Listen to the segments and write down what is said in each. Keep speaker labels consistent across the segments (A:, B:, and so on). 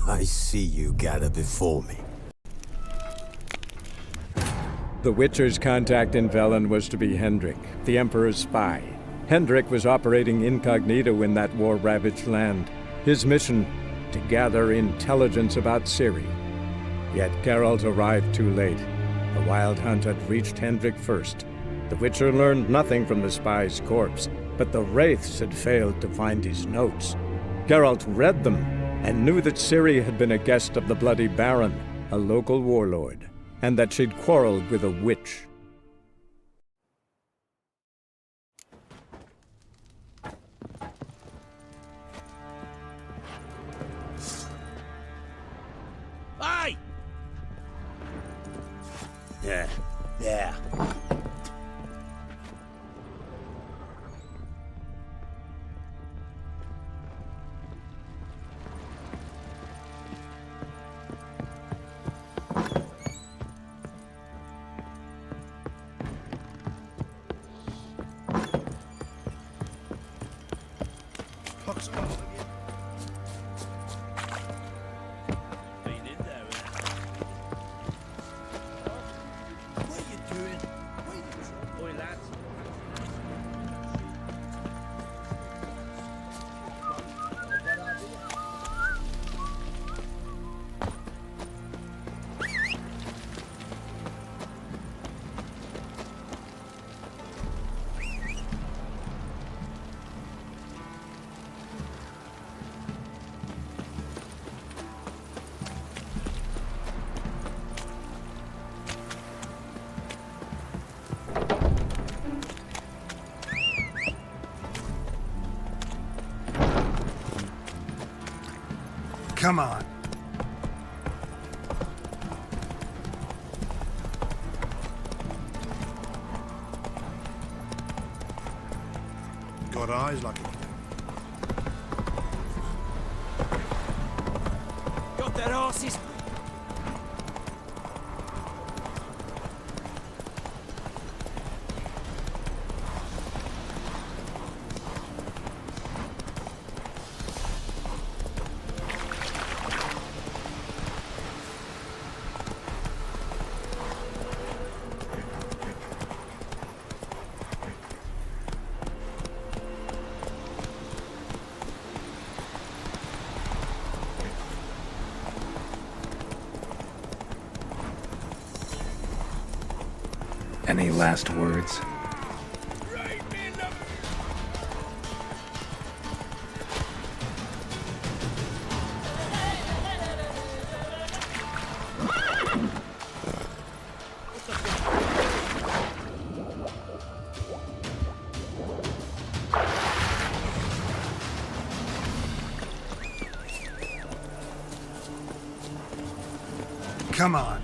A: I see you gather before me.
B: The Witcher's contact in Velen was to be Hendrik, the Emperor's spy. Hendrik was operating incognito in that war-ravaged land. His mission, to gather intelligence about Ciri. Yet Geralt arrived too late. The Wild Hunt had reached Hendrik first. The Witcher learned nothing from the spy's corpse, but the Wraiths had failed to find his notes. Geralt read them, and knew that Ciri had been a guest of the Bloody Baron, a local warlord, and that she'd quarreled with a witch.
C: Hey! Yeah, there.
D: Come on. Got eyes like a...
C: Got that horses?
E: Any last words?
D: Come on.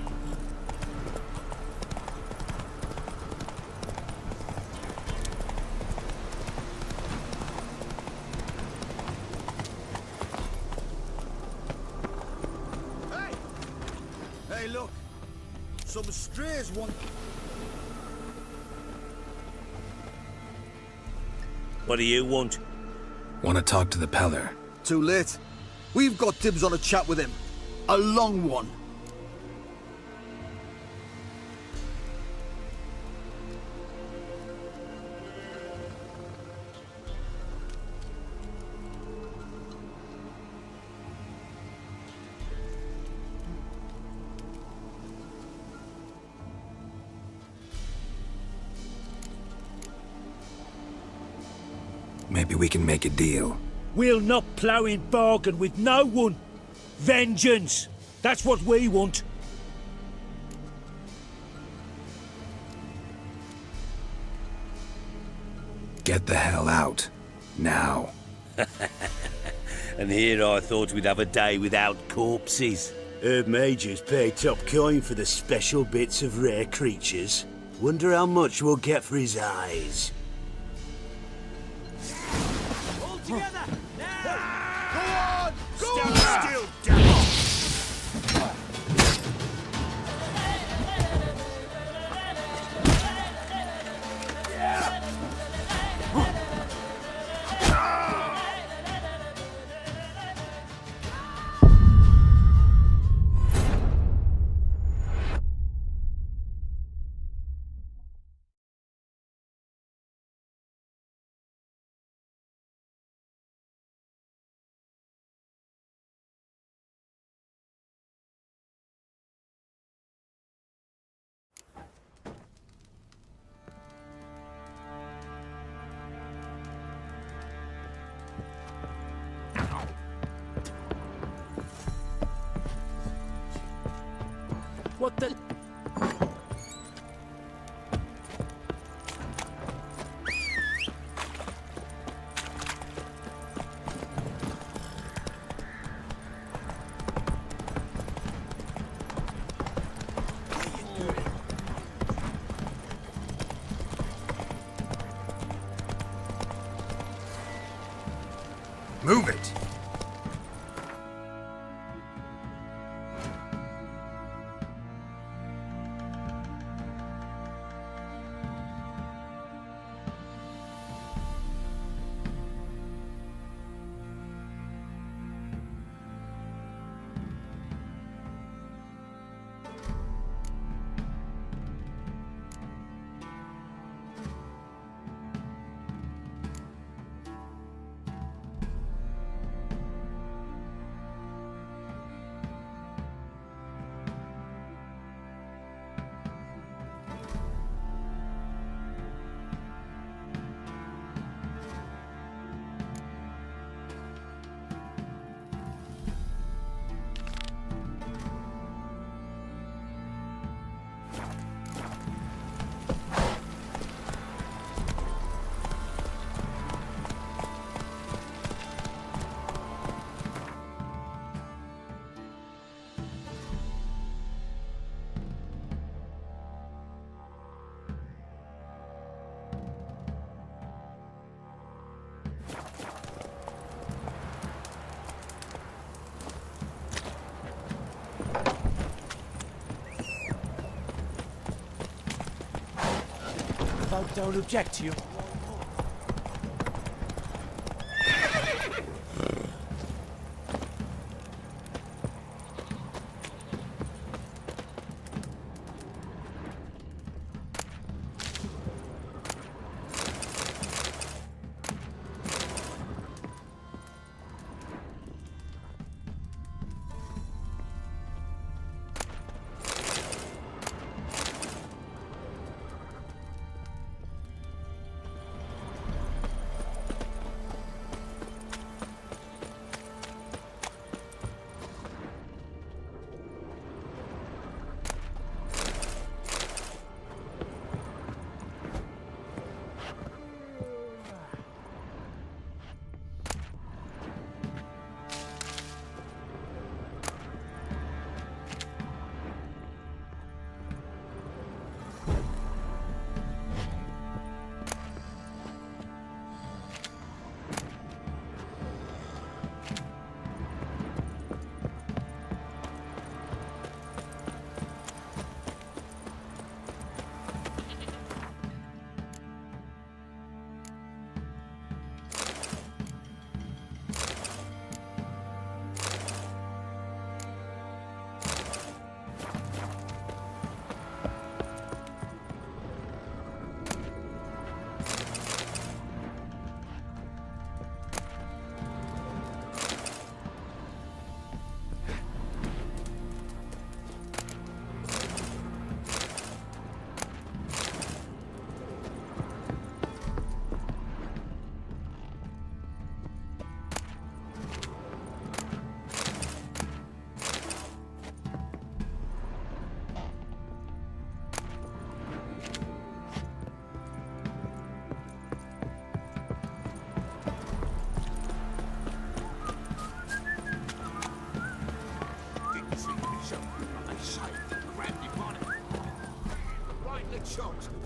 F: Hey, look. Some strays want...
C: What do you want?
E: Want to talk to the Peller?
F: Too late. We've got dibs on a chat with him. A long one.
E: Maybe we can make a deal.
C: We'll not plough in bargain with no one. Vengeance! That's what we want.
E: Get the hell out. Now.
C: And here I thought we'd have a day without corpses. Herb Majors pay top coin for the special bits of rare creatures. Wonder how much we'll get for his eyes. All together! Now! Go on! Stand still, damn it!
G: What the?
D: Move it!
G: Folk don't object to you.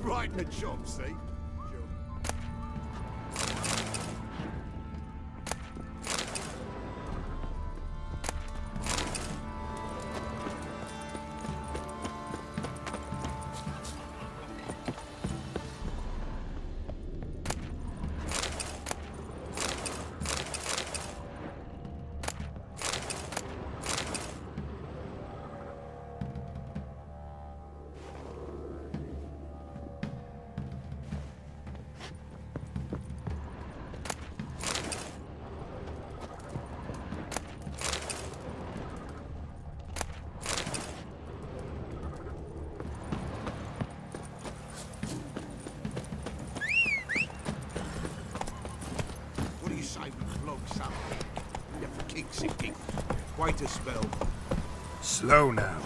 D: Right in the chops, see?
H: Quite a spell.
D: Slow now.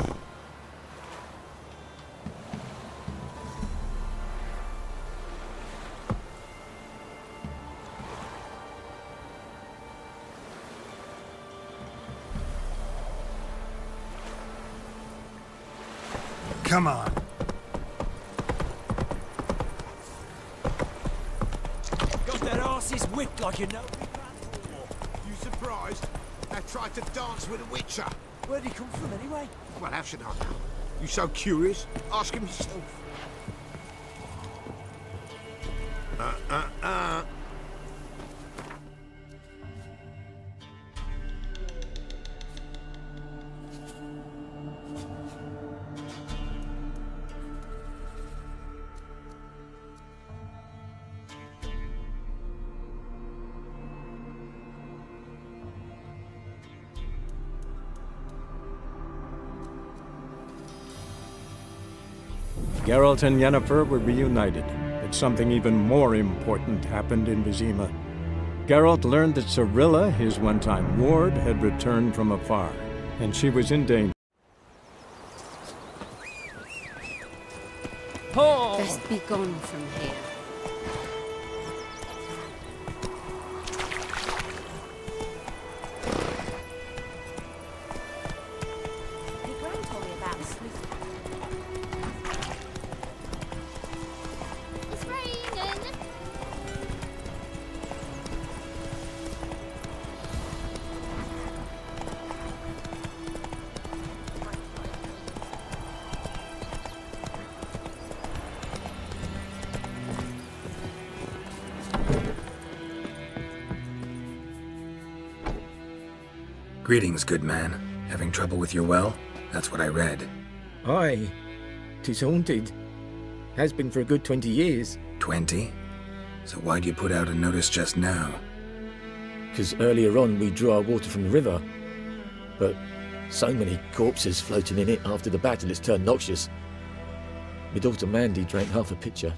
D: Come on.
G: Got their asses whipped like you know.
D: You surprised? I tried to dance with a witcher.
G: Where'd he come from anyway?
D: Well, how should I know? You so curious? Ask him yourself.
B: Geralt and Yennefer were reunited, but something even more important happened in Vizima. Geralt learned that Cirilla, his one-time ward, had returned from afar, and she was in danger.
H: Best be gone from here.
I: Your grand told me about a sleuth. It's raining.
E: Greetings, good man. Having trouble with your well? That's what I read.
J: Aye. 'Tis haunted. Has been for a good 20 years.
E: 20? So why'd you put out a notice just now?
J: 'Cause earlier on we drew our water from the river. But so many corpses floating in it after the battle it's turned noxious. My daughter Mandy drank half a pitcher.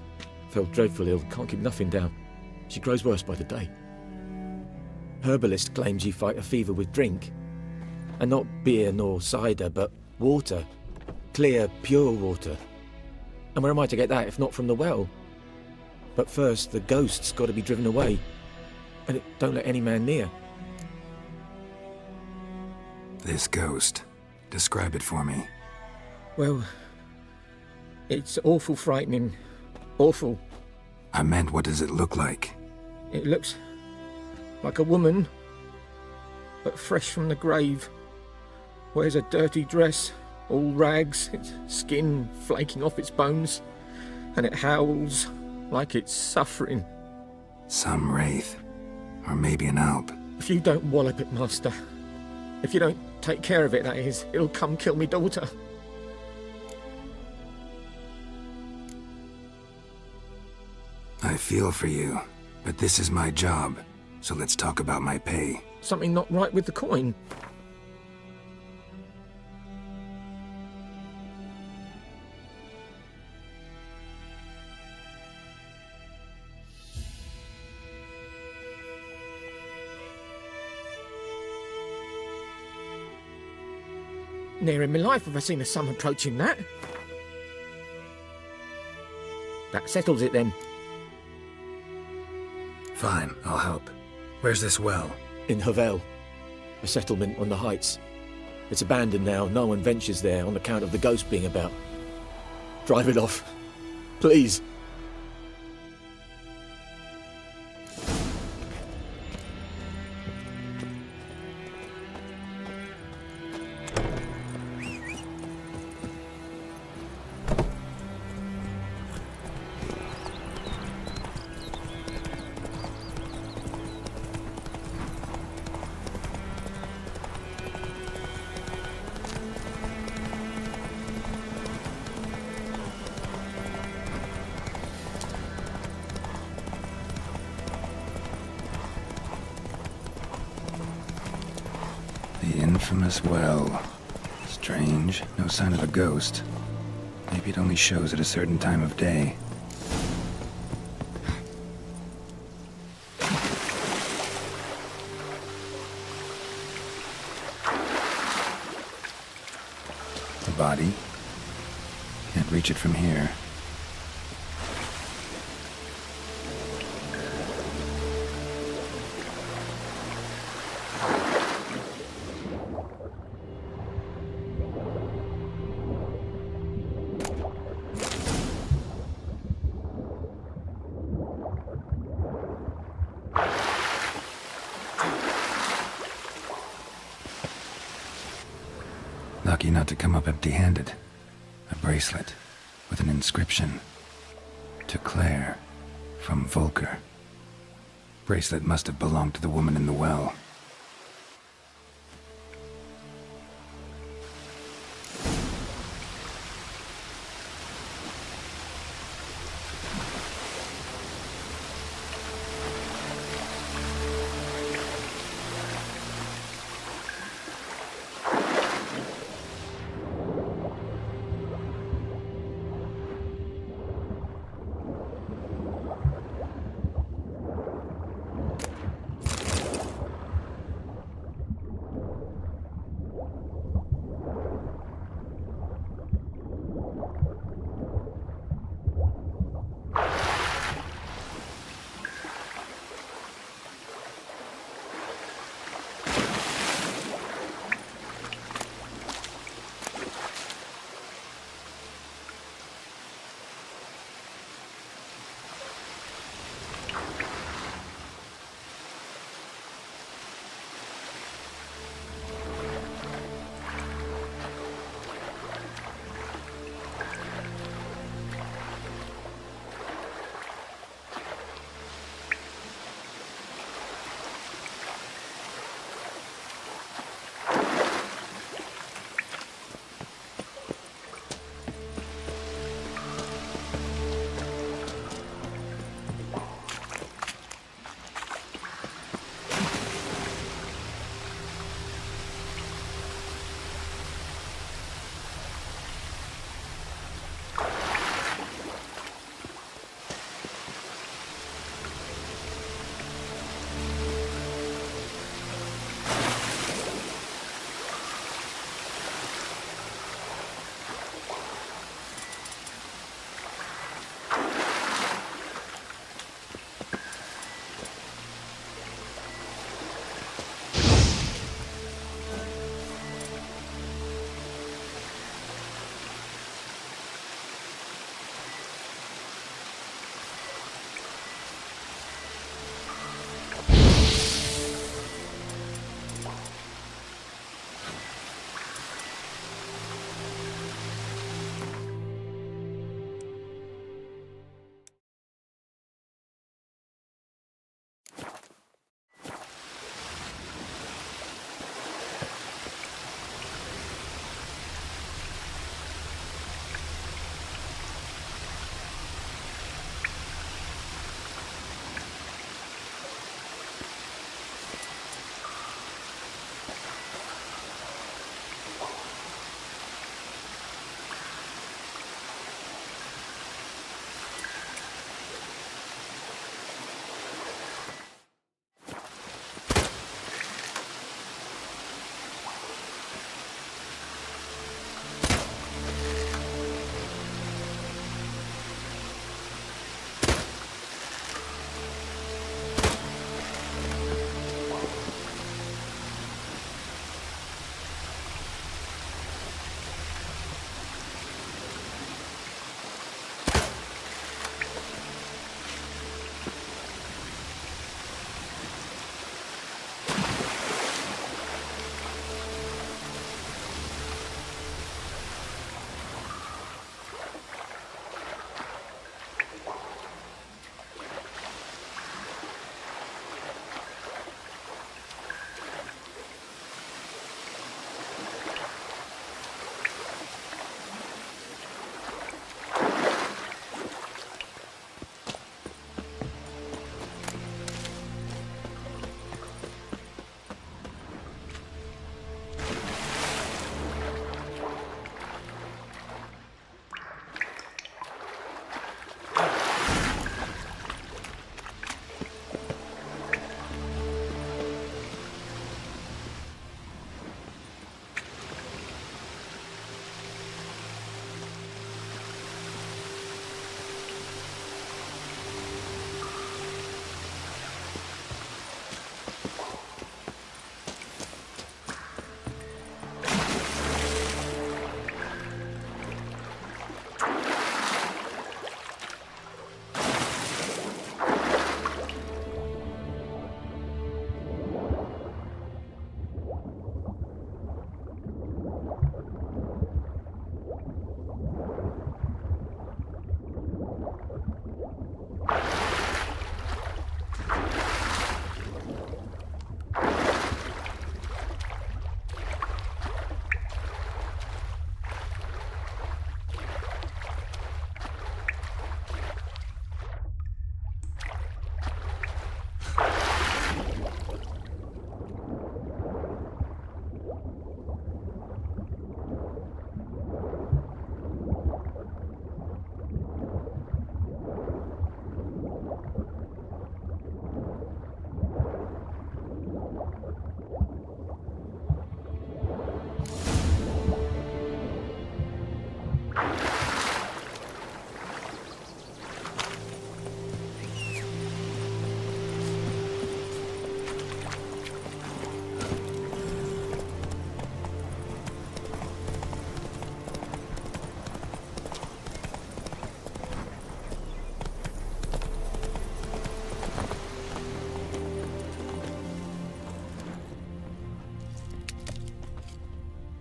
J: Fell dreadful ill, can't keep nothing down. She grows worse by the day. Herbalist claims you fight a fever with drink. And not beer nor cider, but water. Clear, pure water. And where am I to get that if not from the well? But first, the ghost's got to be driven away. And it don't let any man near.
E: This ghost. Describe it for me.
J: Well, it's awful frightening. Awful.
E: I meant, what does it look like?
J: It looks like a woman, but fresh from the grave. Wears a dirty dress, all rags, its skin flaking off its bones, and it howls like it's suffering.
E: Some wraith. Or maybe an alp.
J: If you don't wallop it, Master, if you don't take care of it, that is, it'll come kill me daughter.
E: I feel for you, but this is my job, so let's talk about my pay.
J: Something not right with the coin. Never in my life have I seen a sum approaching that. That settles it then.
E: Fine, I'll help. Where's this well?
J: In Havel, a settlement on the heights. It's abandoned now, no one ventures there on account of the ghost being about. Drive it off, please.
E: The infamous well. Strange, no sign of a ghost. Maybe it only shows at a certain time of day. The body. Can't reach it from here. Lucky not to come up empty-handed. A bracelet with an inscription. To Claire, from Volker. Bracelet must have belonged to the woman in the well.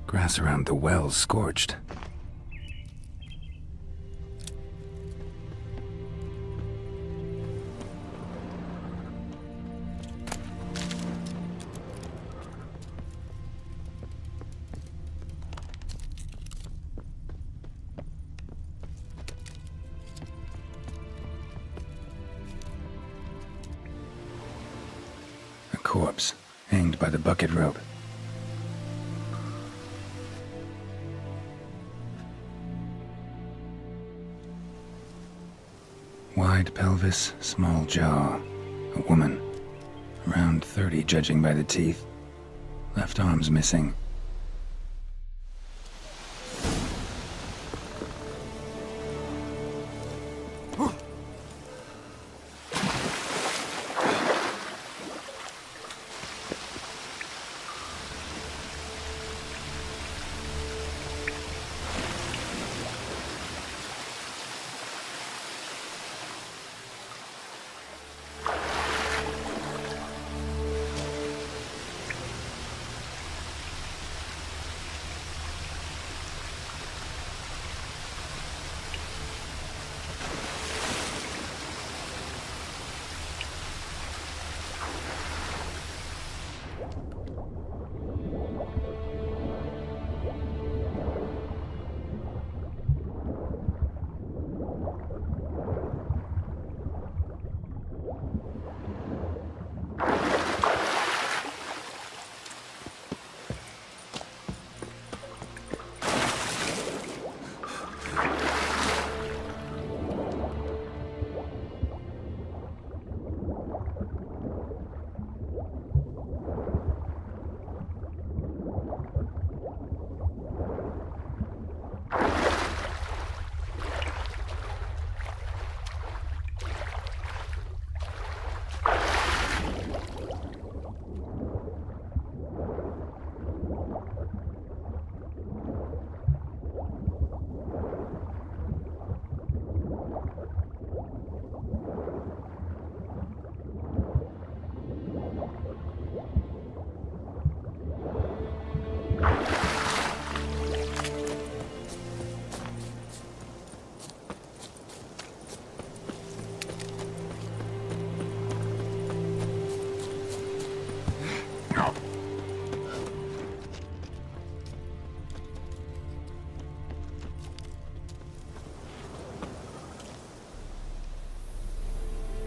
E: Grass around the well's scorched. A corpse, hanged by the bucket rope. Wide pelvis, small jaw. A woman. Around 30, judging by the teeth. Left arm's missing.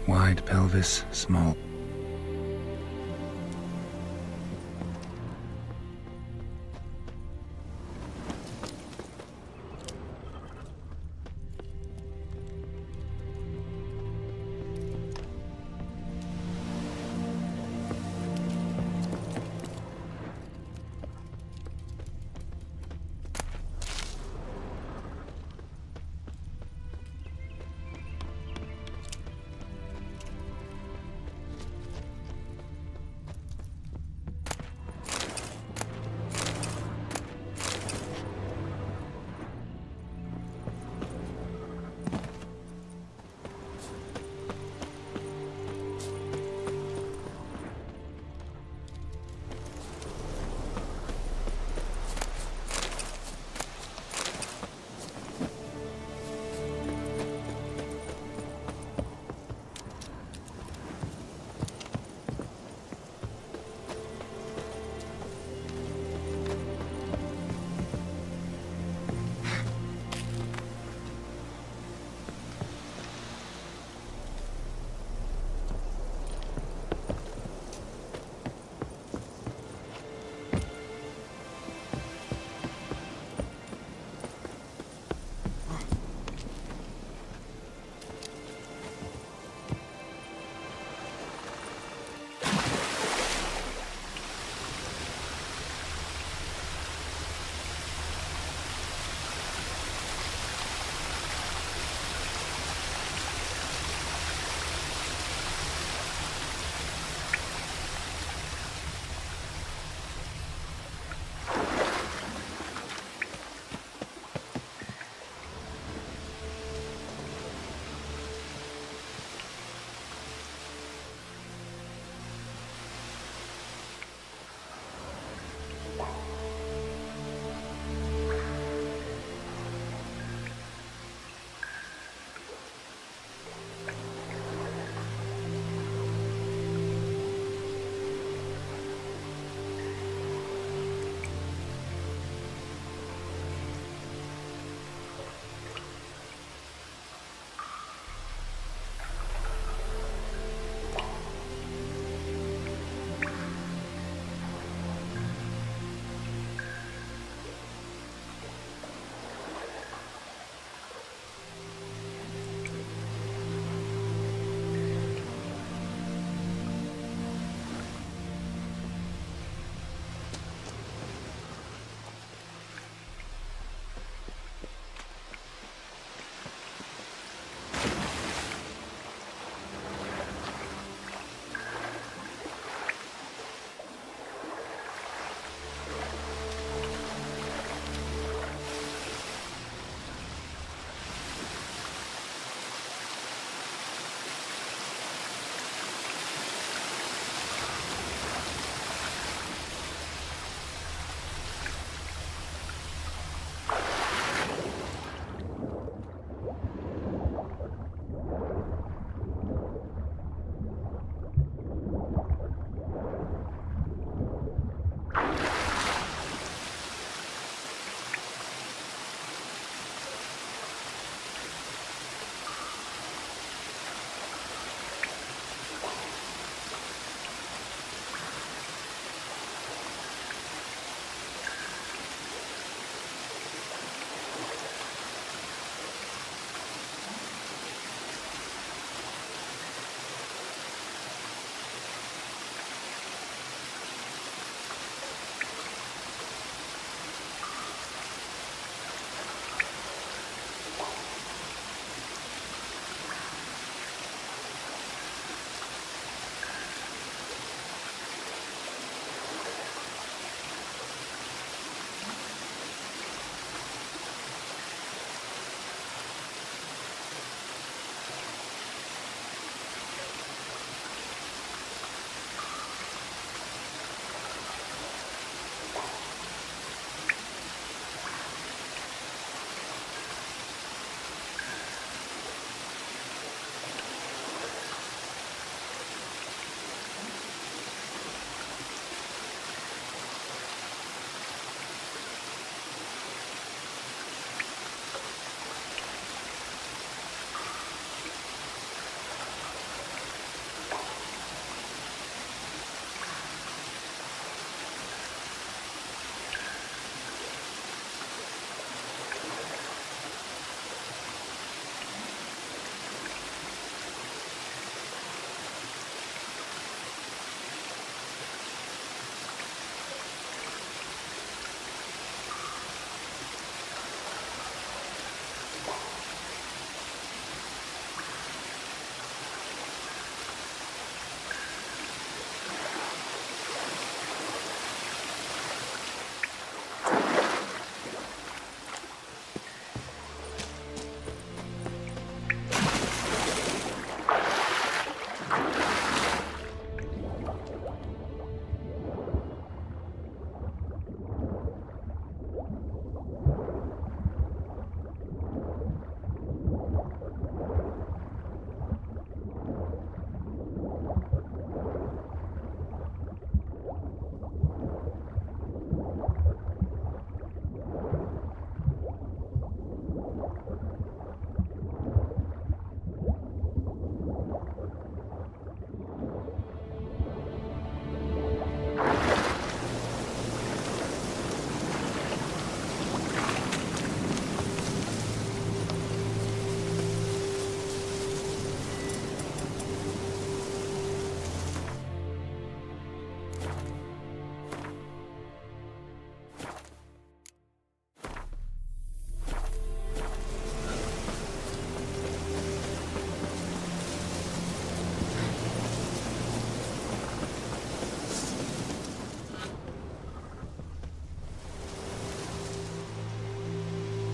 E: Wide pelvis, small.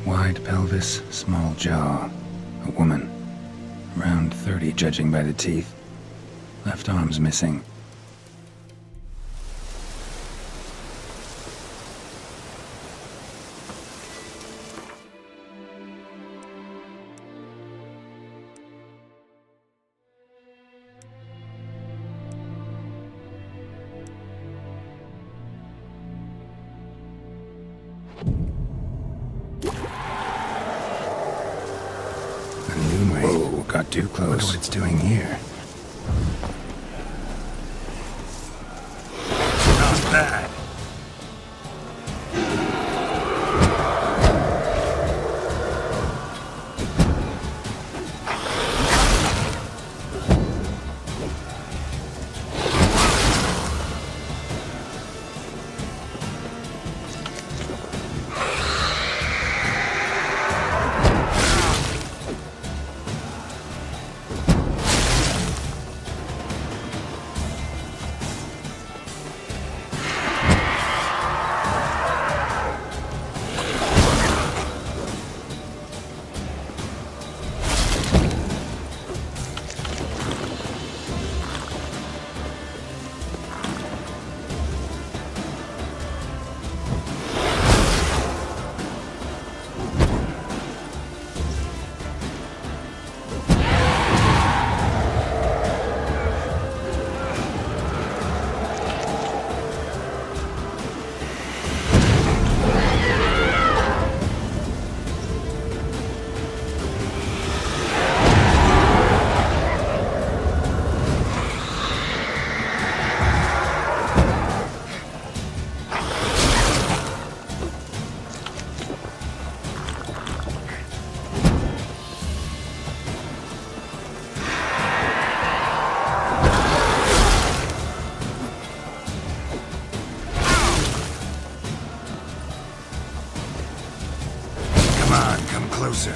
E: Wide pelvis, small jaw. A woman. Around 30, judging by the teeth. Left arm's missing. Whoa, got too close. Wonder what it's doing here. Not bad. Closer.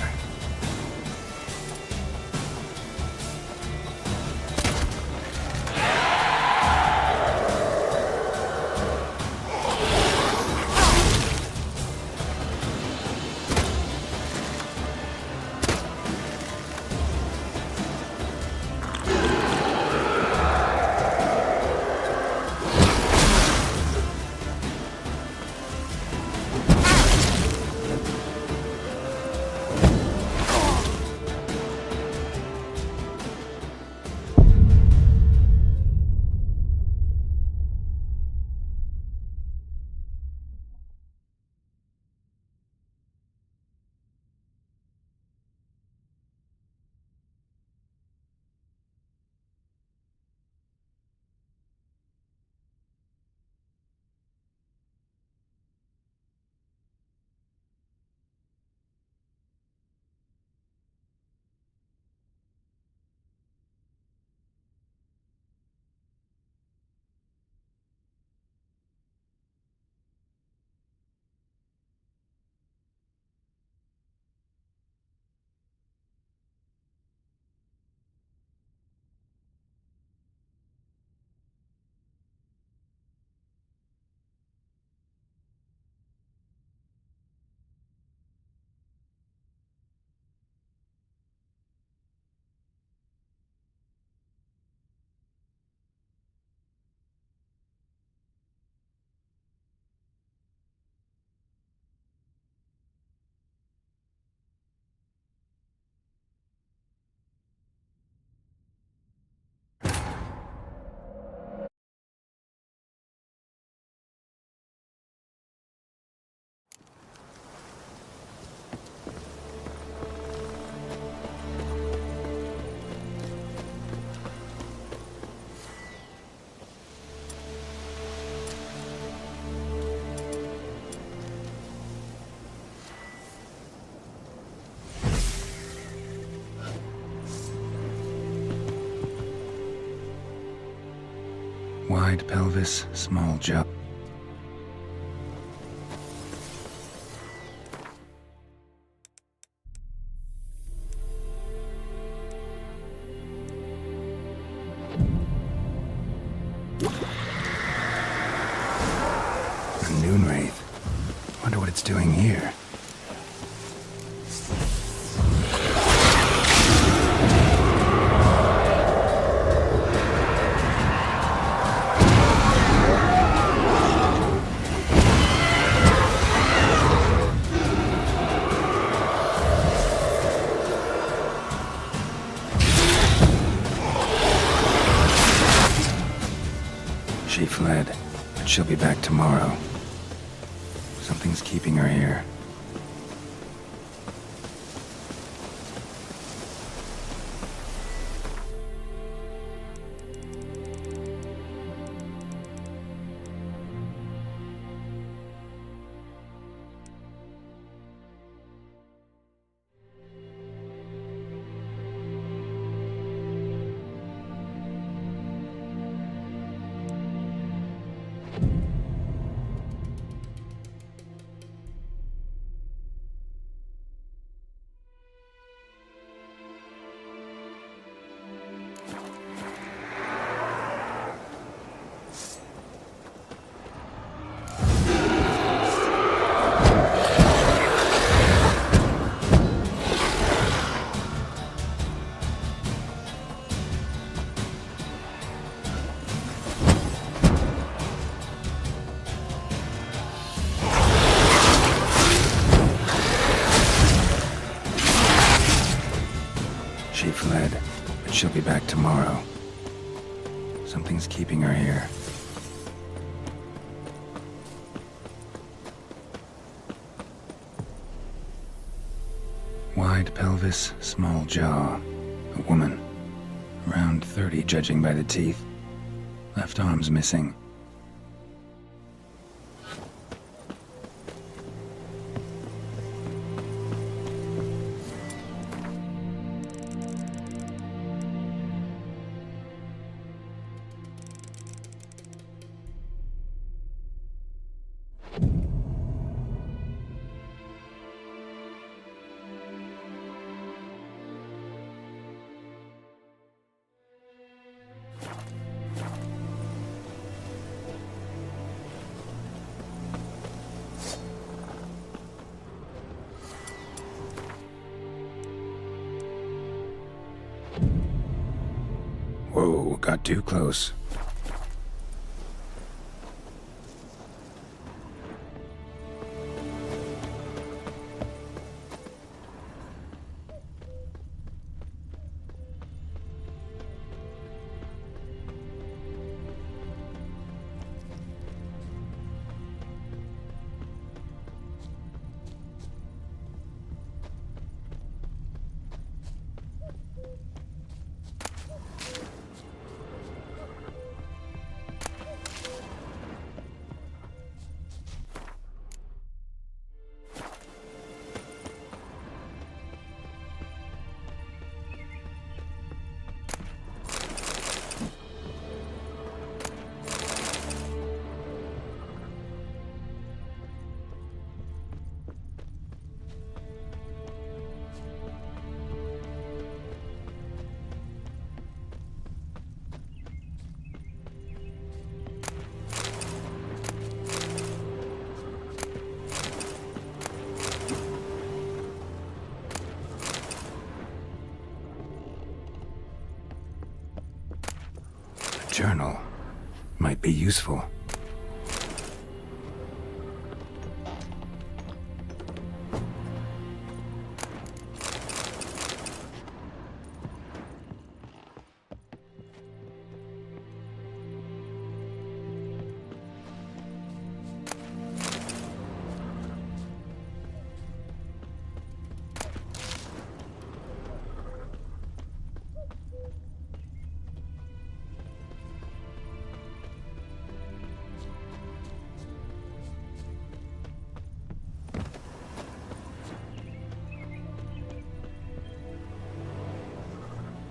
E: Wide pelvis, small jaw. A noon wraith. Wonder what it's doing here. but she'll be back tomorrow. Something's keeping her here. She fled, but she'll be back tomorrow. Something's keeping her here. Wide pelvis, small jaw. A woman. Around 30, judging by the teeth. Left arm's missing. Whoa, got too close. Journal might be useful.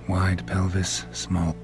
E: Wide pelvis, small.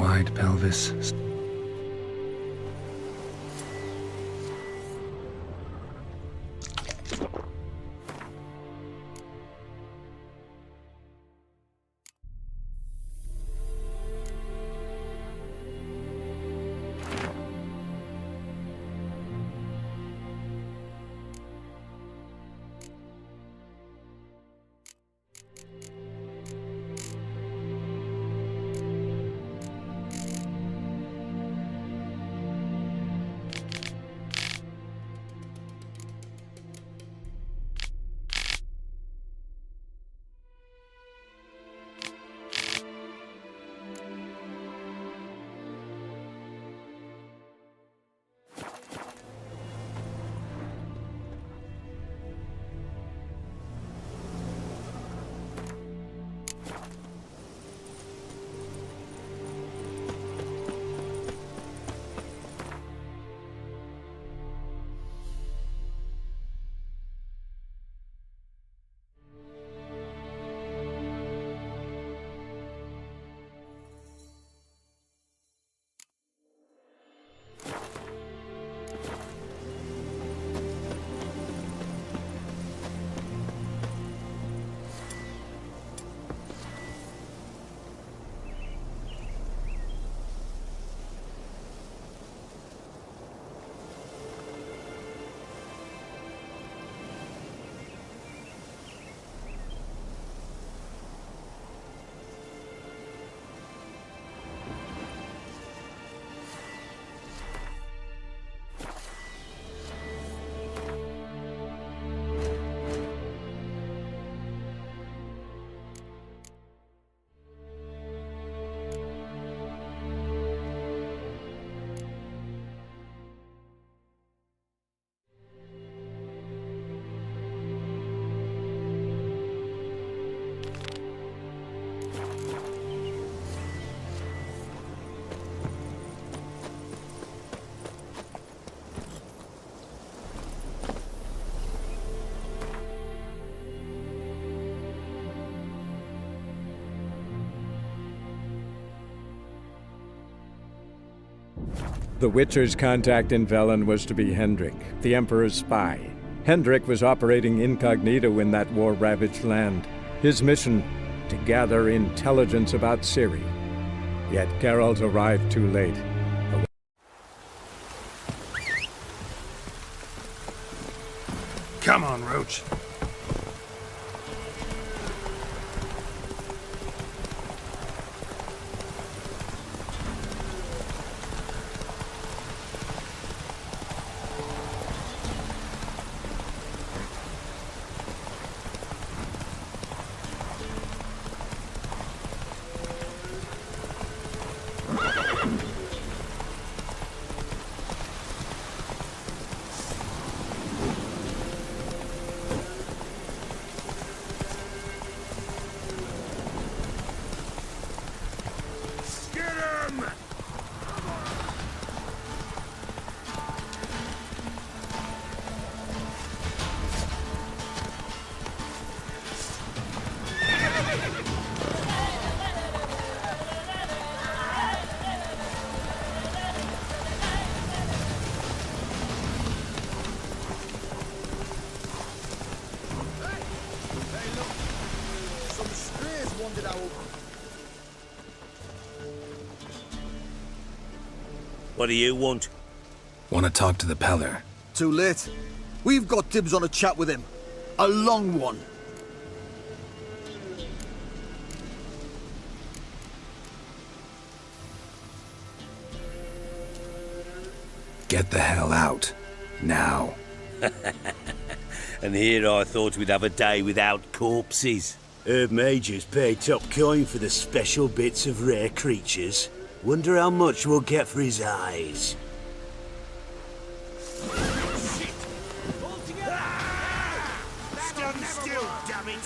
E: wide pelvis.
B: The Witcher's contact in Velen was to be Hendrik, the Emperor's spy. Hendrik was operating incognito in that war-ravaged land. His mission, to gather intelligence about Ciri. Yet Geralt arrived too late.
F: Come on, Roach.
C: What do you want?
E: Want to talk to the Peller?
F: Too late. We've got dibs on a chat with him. A long one.
E: Get the hell out. Now.
C: And here I thought we'd have a day without corpses. Herb Majors pay top coin for the special bits of rare creatures. Wonder how much we'll get for his eyes.
D: Stand still, damn it!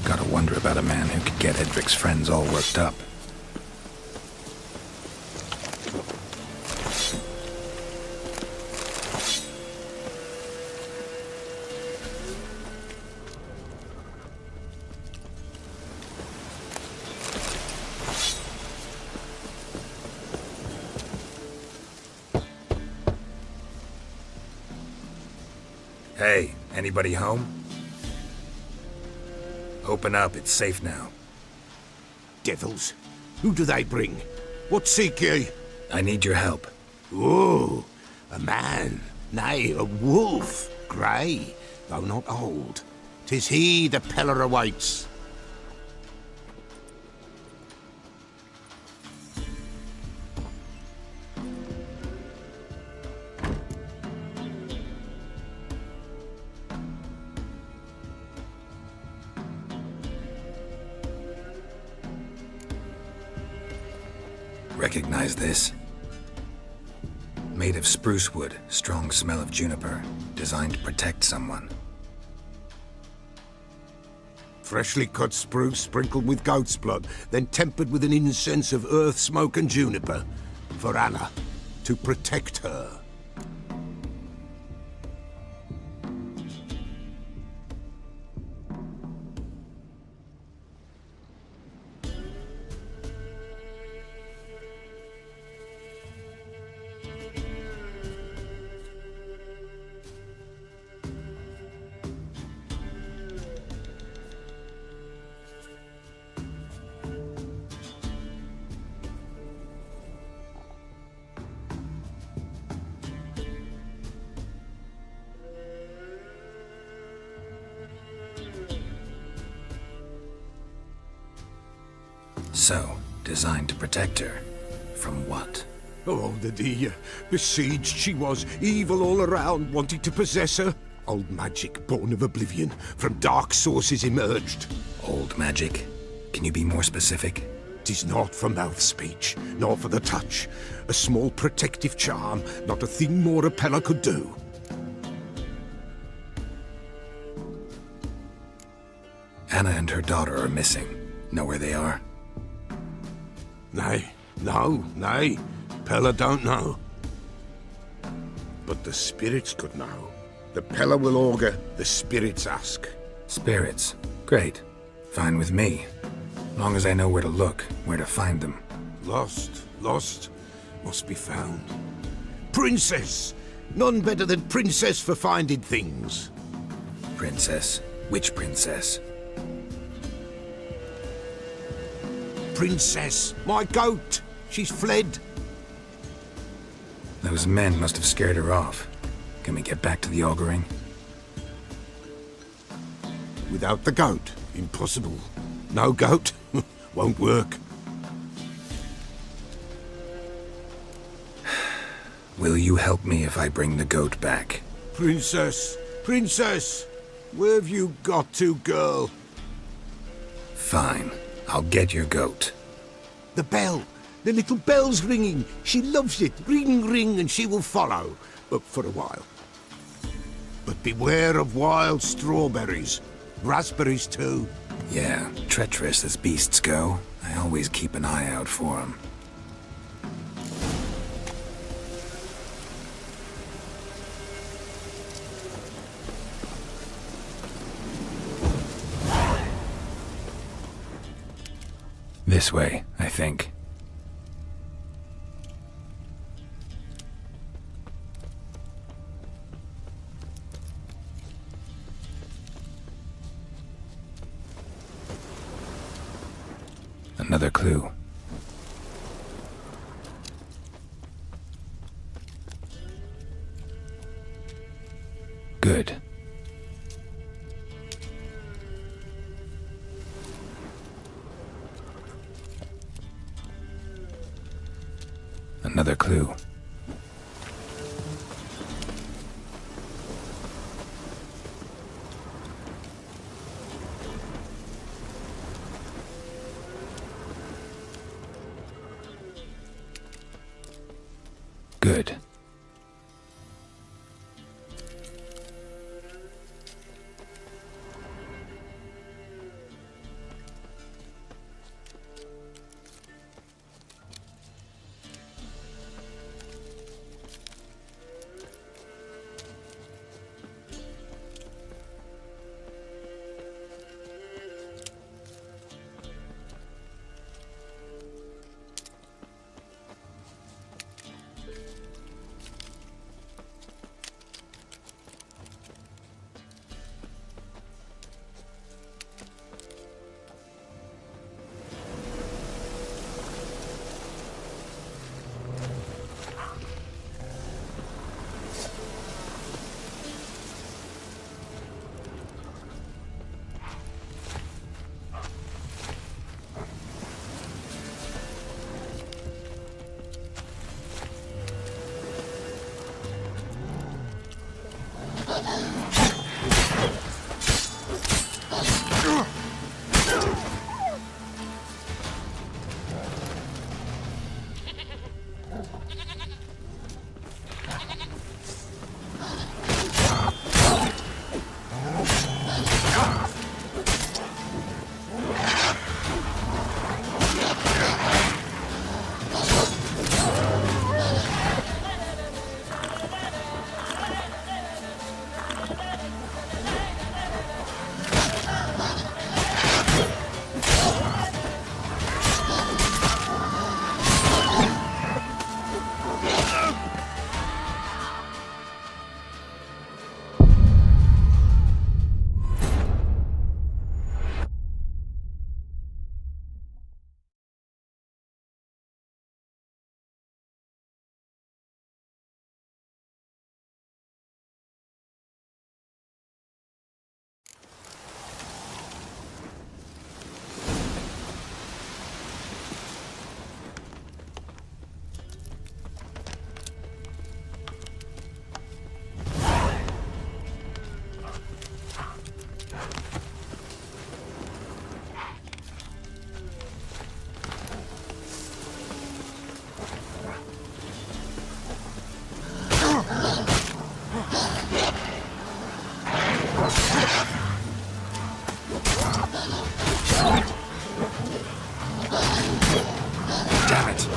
E: Gotta wonder about a man who could get Hendrik's friends all worked up.
K: Hey, anybody home? Open up, it's safe now.
D: Devils. Who do they bring? What seek ye?
K: I need your help.
D: Oh, a man. Nay, a wolf. Grey, though not old. 'Tis he the Peller awaits.
K: Recognize this? Made of spruce wood, strong smell of juniper, designed to protect someone.
D: Freshly cut spruce sprinkled with goat's blood, then tempered with an incense of earth, smoke and juniper. For Anna, to protect her.
K: So, designed to protect her. From what?
D: Oh, the besieged she was, evil all around, wanting to possess her. Old magic, born of oblivion, from dark sources emerged.
K: Old magic? Can you be more specific?
D: 'Tis not for mouth speech, nor for the touch. A small protective charm, not a thing more a Peller could do.
K: Anna and her daughter are missing. Know where they are?
D: Nay, nay. Peller don't know. But the spirits could know. The Peller will augur, the spirits ask.
K: Spirits? Great. Fine with me. Long as I know where to look, where to find them.
D: Lost, must be found. Princess! None better than Princess for finding things.
K: Princess? Which princess?
D: Princess, my goat! She's fled.
K: Those men must have scared her off. Can we get back to the auguring?
D: Without the goat, impossible. No goat, won't work.
K: Will you help me if I bring the goat back?
D: Princess, where have you got to, girl?
K: Fine. I'll get your goat.
D: The bell. The little bell's ringing. She loves it. Ring, ring, and she will follow. But for a while. But beware of wild strawberries. Raspberries, too.
K: Yeah, treacherous as beasts go. I always keep an eye out for them. This way, I think. Another clue. Good. Another clue. Good.
E: Damn it.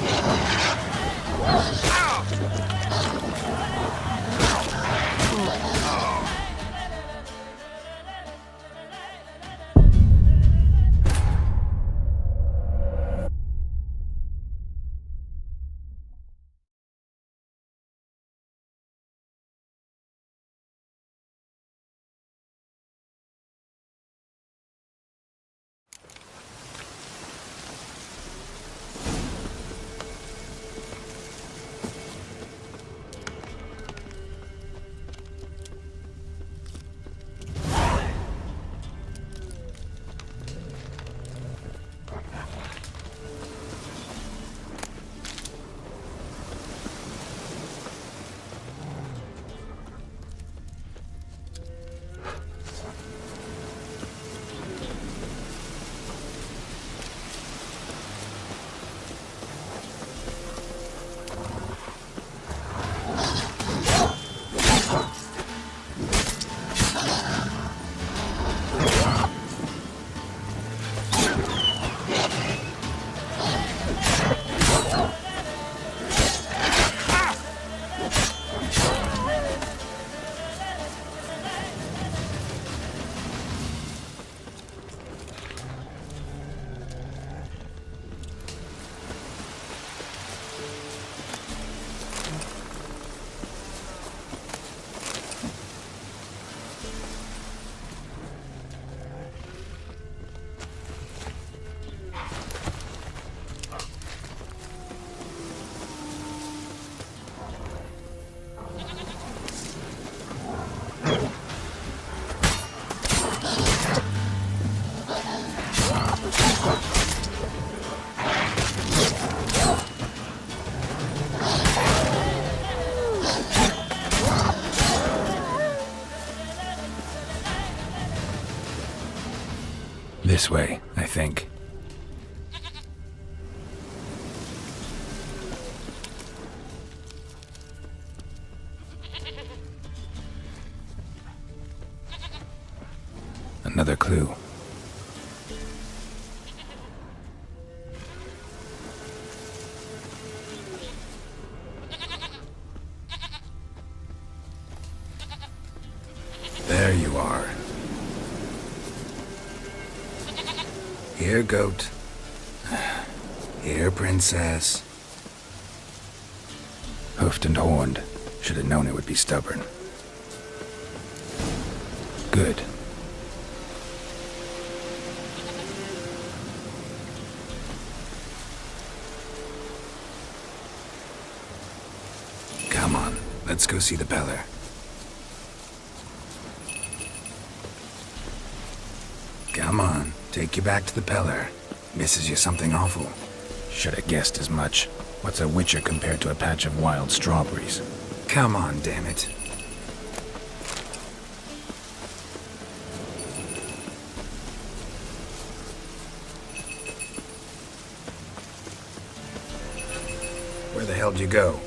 E: This way, I think. Another clue. There you are. Here, goat. Here, princess. Hoofed and horned. Should have known it would be stubborn. Good. Come on, let's go see the Beller. Come on, take you back to the Peller. Misses you something awful. Should have guessed as much. What's a witcher compared to a patch of wild strawberries? Come on, damn it. Where the hell did you go?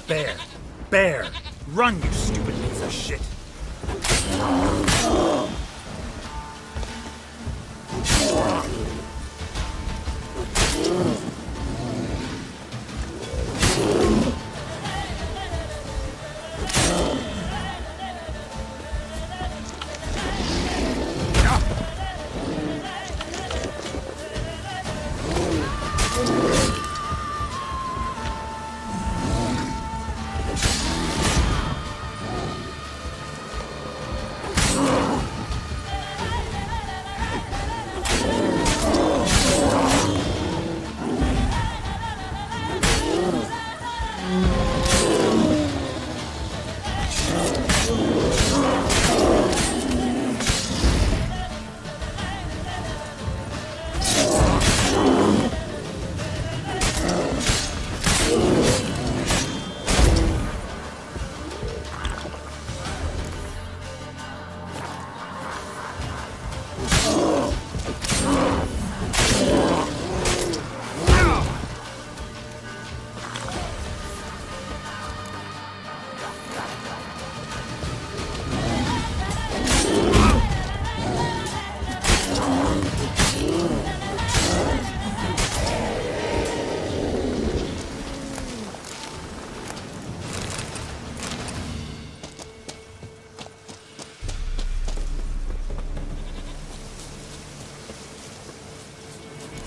F: Bear! Bear! Run, you stupid piece of shit!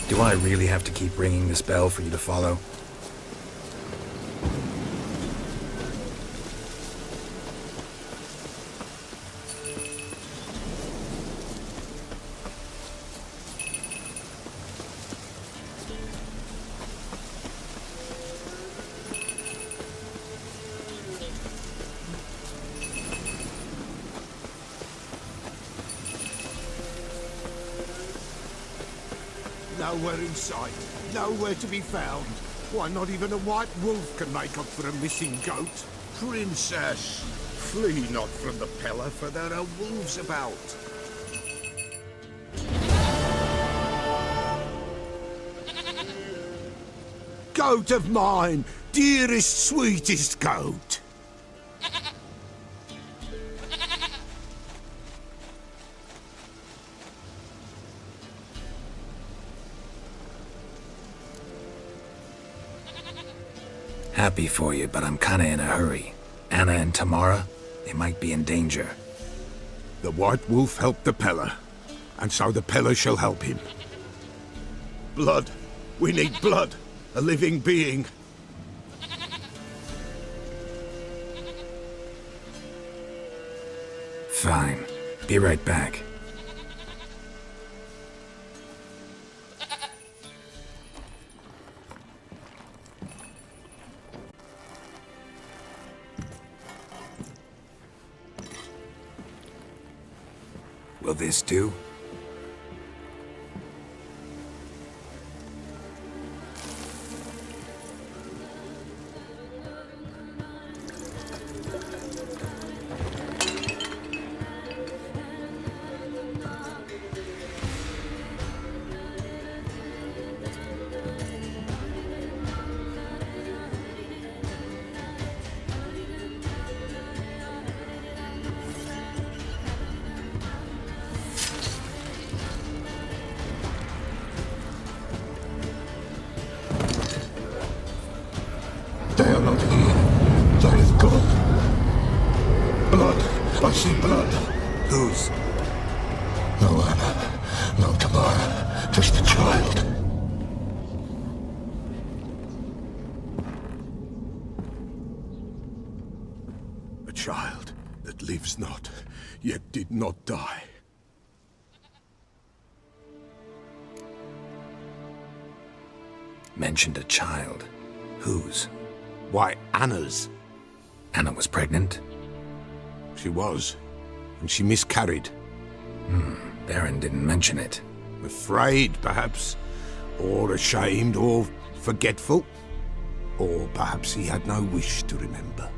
K: Do I really have to keep ringing this bell for you to follow?
D: Nowhere in sight, nowhere to be found. Why, not even a white wolf can make up for a missing goat. Princess, flee not from the Pella, for there are wolves about. Goat of mine, dearest, sweetest goat.
K: Happy for you, but I'm kinda in a hurry. Anna and Tamara, they might be in danger.
D: The White Wolf helped the Pella, and so the Pella shall help him. Blood. We need blood. A living being.
K: Fine. Be right back. Will this do?
D: They are not here. They have gone. Blood. I see blood.
K: Whose?
D: No Anna. No Tamara. Just the child. A child that lives not, yet did not die.
K: Mentioned a child. Whose?
D: Why, Anna's.
K: Anna was pregnant?
D: She was, and she miscarried.
K: Baron didn't mention it.
D: Afraid, perhaps, or ashamed, or forgetful. Or perhaps he had no wish to remember.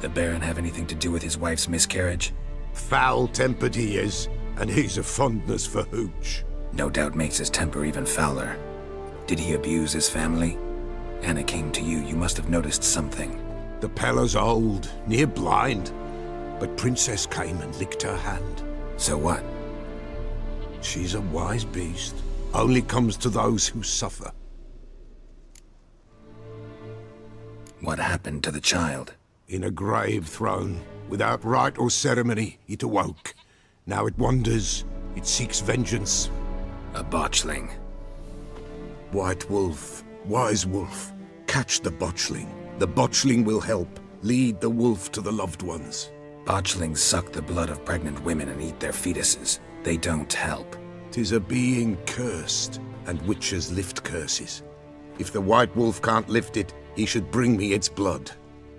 K: The Baron have anything to do with his wife's miscarriage?
D: Foul-tempered he is, and he's a fondness for hooch.
K: No doubt makes his temper even fouler. Did he abuse his family? Anna came to you, you must have noticed something.
D: The Pella's old, near blind, but Princess came and licked her hand.
K: So what?
D: She's a wise beast, only comes to those who suffer.
K: What happened to the child?
D: In a grave thrown, without rite or ceremony, it awoke. Now it wanders, it seeks vengeance.
K: A botchling.
D: White Wolf, Wise Wolf, catch the botchling. The botchling will help, lead the wolf to the loved ones.
K: Botchlings suck the blood of pregnant women and eat their fetuses. They don't help.
D: 'Tis a being cursed, and witches lift curses. If the White Wolf can't lift it, he should bring me its blood.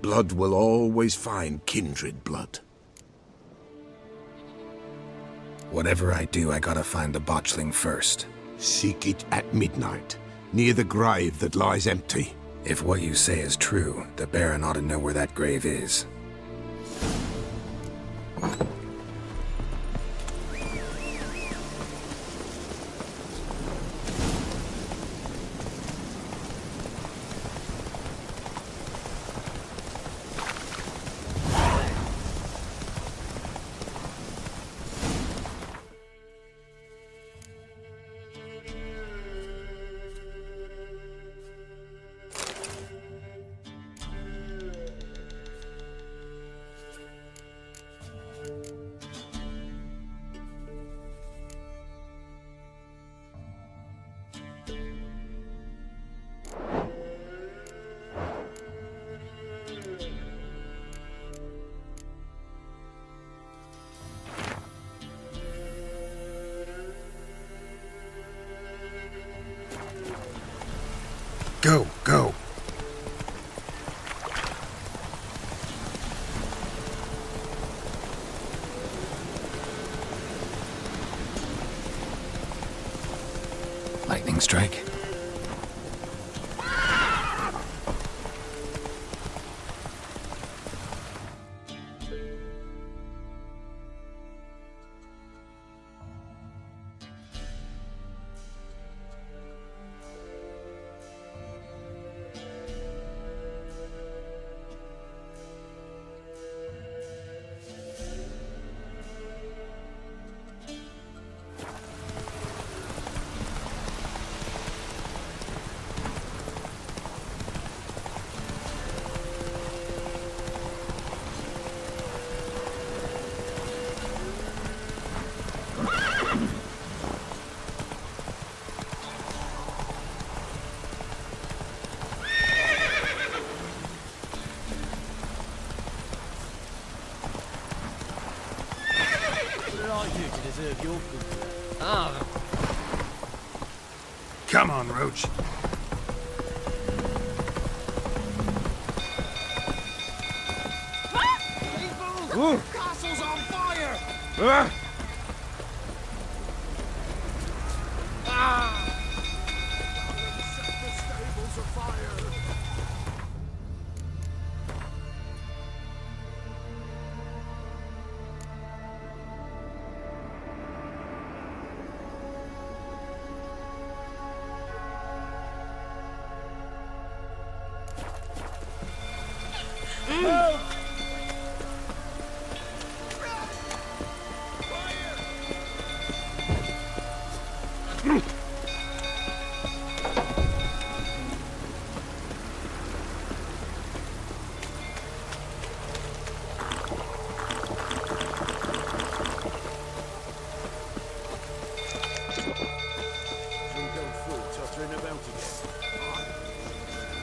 D: Blood will always find kindred blood.
K: Whatever I do, I gotta find the botchling first.
D: Seek it at midnight, near the grave that lies empty.
K: If what you say is true, the Baron ought to know where that grave is. Go, go. Lightning strike.
G: Deserve your good.
K: Come on, Roach.
F: Castle's on fire! Set the stables afire!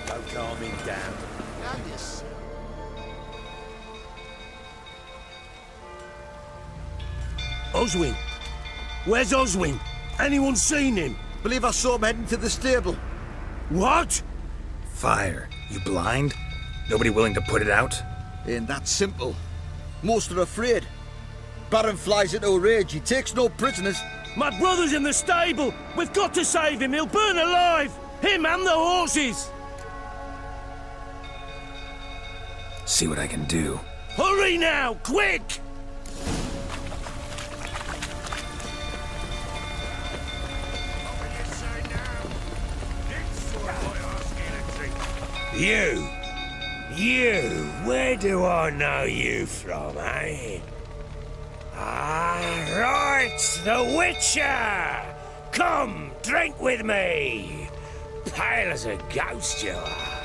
C: No calming down. Oswin! Where's Oswin? Anyone seen him?
F: Believe I saw him heading to the stable.
C: What?
K: Fire. You blind? Nobody willing to put it out?
F: Ain't that simple. Most are afraid. Baron flies into a rage. He takes no prisoners.
C: My brother's in the stable! We've got to save him! He'll burn alive! Him and the horses!
K: See what I can do.
C: Hurry now! Quick! You, where do I know you from, eh? Ah, right, the Witcher! Come, drink with me! Pale as a ghost you are.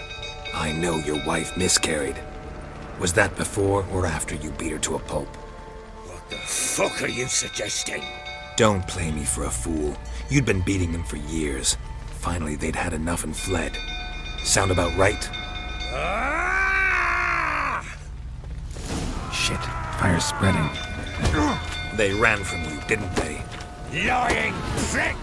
K: I know your wife miscarried. Was that before or after you beat her to a pulp?
C: What the fuck are you suggesting?
K: Don't play me for a fool. You'd been beating them for years. Finally, they'd had enough and fled. Sound about right?
C: Ah!
E: Shit, fire's spreading.
K: They ran from you, didn't they?
C: Lying prick!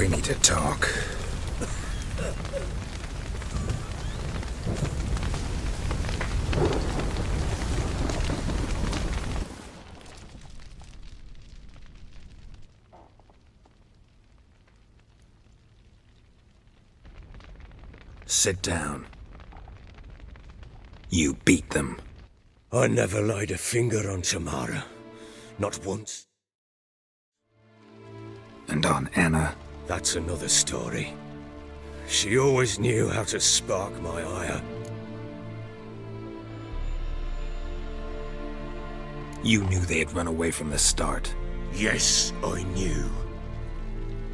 K: We need to talk. Sit down. You beat them.
C: I never laid a finger on Tamara. Not once.
K: And on Anna?
C: That's another story. She always knew how to spark my ire.
K: You knew they had run away from the start.
C: Yes, I knew.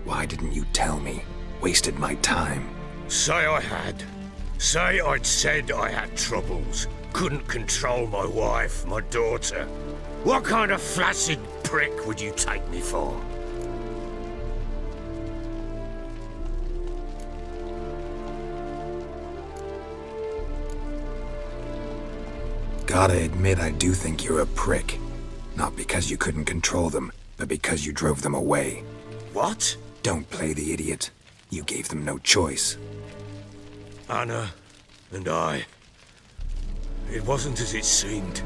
K: Why didn't you tell me? Wasted my time.
C: Say I had. Say I'd said I had troubles. Couldn't control my wife, my daughter. What kind of flaccid prick would you take me for?
K: Gotta admit, I do think you're a prick. Not because you couldn't control them, but because you drove them away.
C: What?
K: Don't play the idiot. You gave them no choice.
C: Anna and I. It wasn't as it seemed.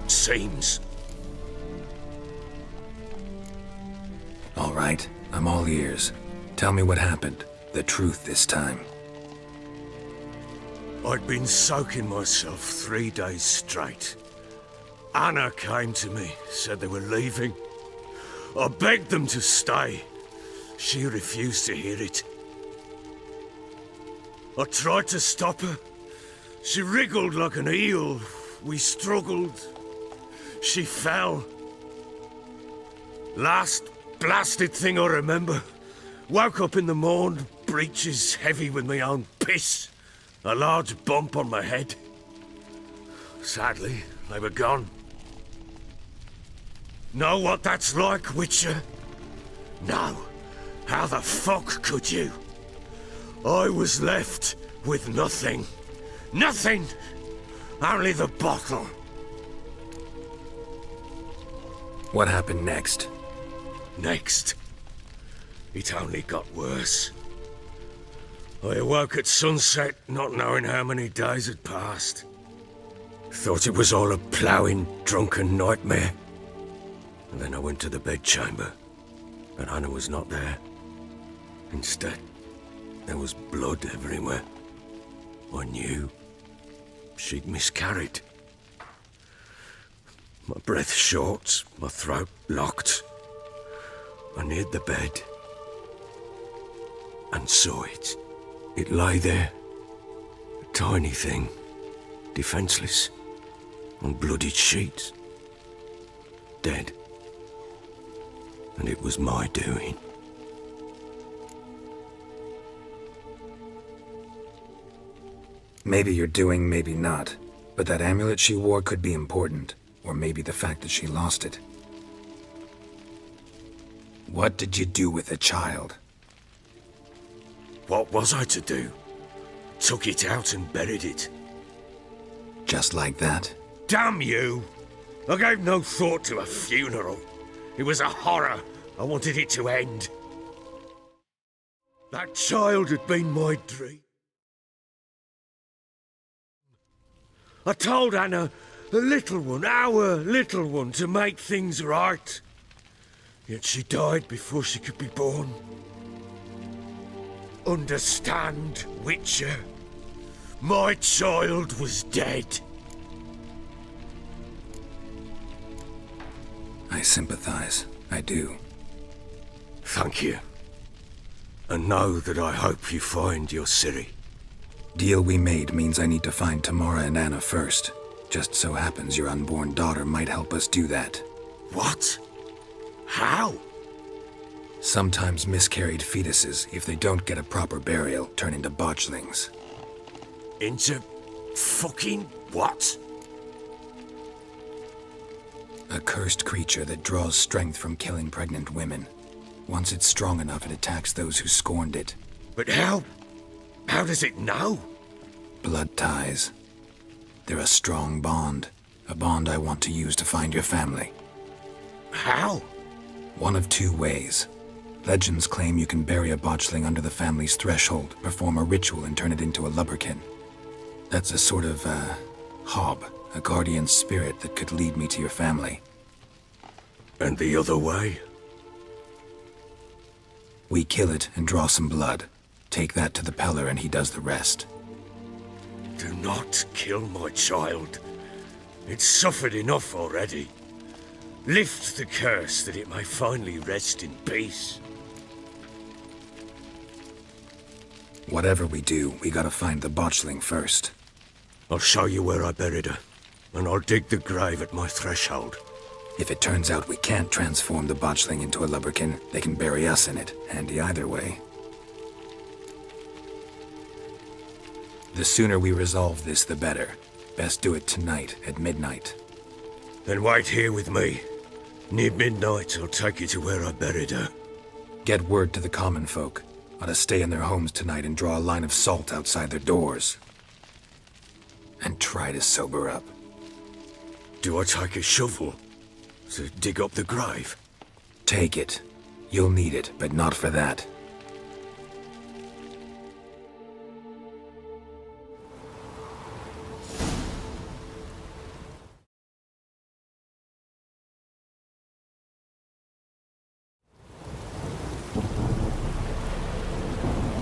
C: Seems.
K: All right, I'm all ears. Tell me what happened. The truth this time.
C: I'd been soaking myself 3 days straight. Anna came to me, said they were leaving. I begged them to stay. She refused to hear it. I tried to stop her. She wriggled like an eel. We struggled. She fell. Last blasted thing I remember. Woke up in the morn, breeches heavy with my own piss. A large bump on my head. Sadly, they were gone. Know what that's like, Witcher? No. How the fuck could you? I was left with nothing. Nothing! Only the bottle.
K: What happened next?
C: Next? It only got worse. I awoke at sunset, not knowing how many days had passed. Thought it was all a ploughing, drunken nightmare. And then I went to the bedchamber, but Anna was not there. Instead, there was blood everywhere. I knew she'd miscarried. My breath short, my throat locked. I neared the bed and saw it. It lay there, a tiny thing, defenseless, on bloodied sheets, dead. And it was my doing.
K: Maybe you're doing, maybe not. But that amulet she wore could be important. Or maybe the fact that she lost it. What did you do with the child?
C: What was I to do? Took it out and buried it.
K: Just like that?
C: Damn you! I gave no thought to a funeral. It was a horror. I wanted it to end. That child had been my dream. I told Anna, the little one, our little one, to make things right. Yet she died before she could be born. Understand, Witcher? My child was dead.
K: I sympathize. I do.
C: Thank you. And know that I hope you find your Ciri.
K: Deal we made means I need to find Tamara and Anna first. Just so happens your unborn daughter might help us do that.
C: What? How?
K: Sometimes miscarried fetuses, if they don't get a proper burial, turn into botchlings.
C: Into fucking what?
K: A cursed creature that draws strength from killing pregnant women. Once it's strong enough, it attacks those who scorned it.
C: But how does it know?
K: Blood ties. They're a strong bond. A bond I want to use to find your family.
C: How?
K: One of two ways. Legends claim you can bury a botchling under the family's threshold, perform a ritual, and turn it into a lubberkin. That's a sort of, hob, a guardian spirit that could lead me to your family.
C: And the other way?
K: We kill it and draw some blood. Take that to the Peller and he does the rest.
C: Do not kill my child. It's suffered enough already. Lift the curse that it may finally rest in peace.
K: Whatever we do, we gotta find the botchling first.
C: I'll show you where I buried her, and I'll dig the grave at my threshold.
K: If it turns out we can't transform the botchling into a lubberkin, they can bury us in it. Handy either way. The sooner we resolve this, the better. Best do it tonight, at midnight.
C: Then wait here with me. Near midnight, I'll take you to where I buried her.
K: Get word to the common folk. Ought to stay in their homes tonight and draw a line of salt outside their doors. And try to sober up.
C: Do I take a shovel to dig up the grave?
K: Take it. You'll need it, but not for that.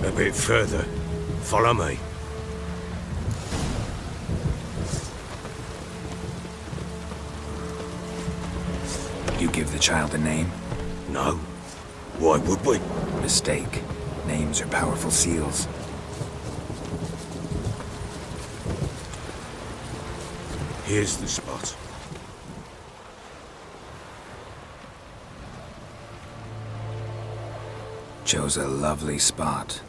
C: A bit further. Follow me.
K: You give the child a name?
C: No. Why would we?
K: Mistake. Names are powerful seals.
C: Here's the spot.
K: Chose a lovely spot.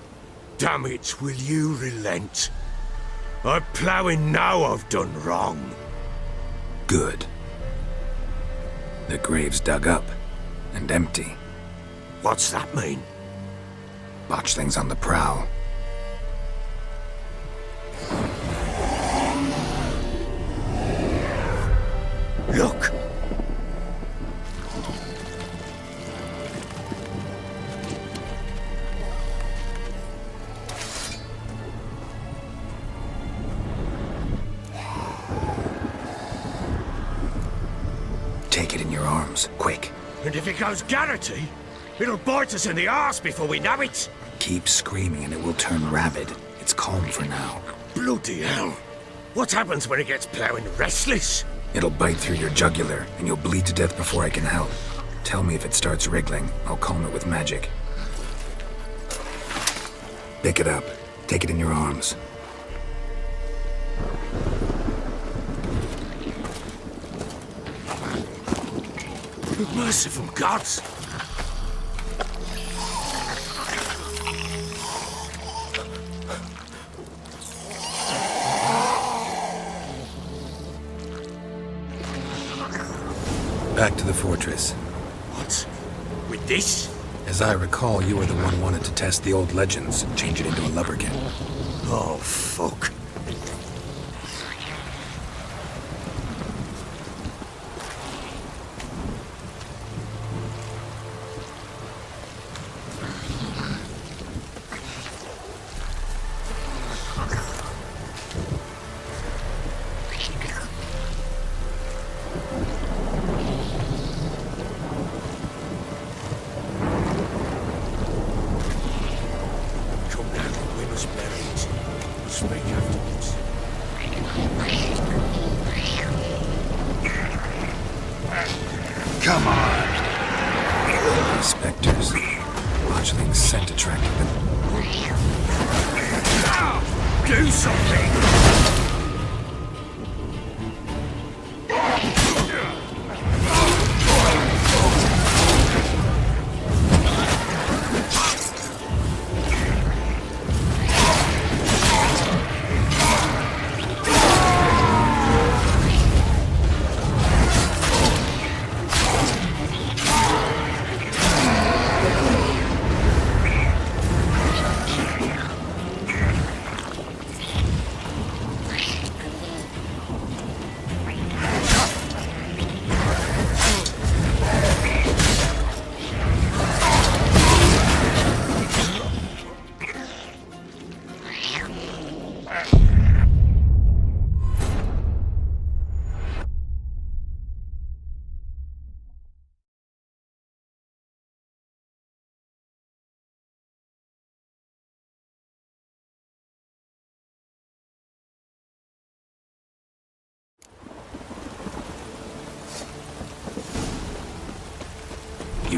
C: Damn it, will you relent? I'm ploughing now I've done wrong.
K: Good. The grave's dug up and empty.
C: What's that mean?
K: Botchling's on the prowl.
C: Look!
K: Take it in your arms, quick.
C: And if it goes Garrity, it'll bite us in the arse before we know it.
K: Keep screaming and it will turn rabid. It's calm for now.
C: Bloody hell. What happens when it gets ploughing restless?
K: It'll bite through your jugular and you'll bleed to death before I can help. Tell me if it starts wriggling. I'll calm it with magic. Pick it up. Take it in your arms.
C: Merciful gods!
K: Back to the fortress.
C: What? With this?
K: As I recall, you were the one wanted to test the old legends and change it into a lubberkin.
C: Oh, fuck.
K: Come on! The specters. Botchling's scent attracted them.
C: Do something!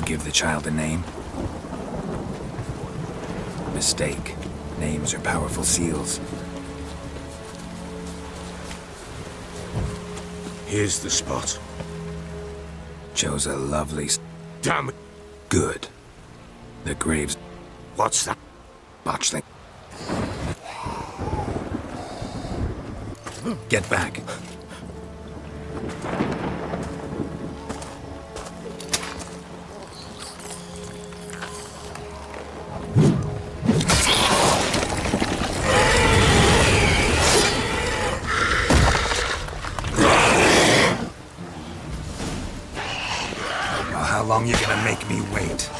K: give the child a name? Mistake. Names are powerful seals.
D: Here's the spot.
K: Chose a lovely...
D: Damn it!
K: Good. The graves...
D: What's that?
K: Botchling. Get back. How long you gonna make me wait?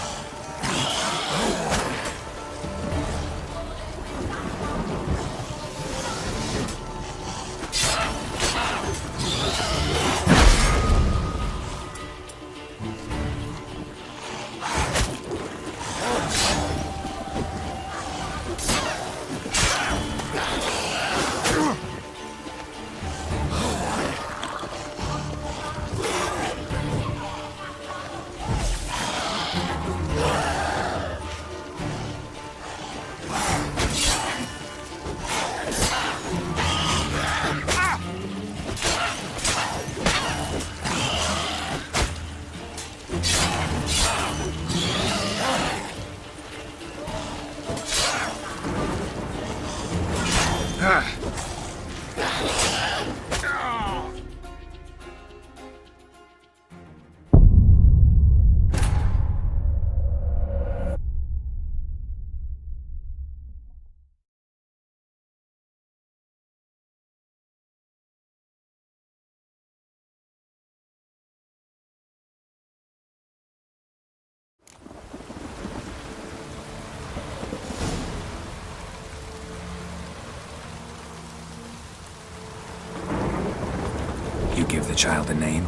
K: You give the child a name?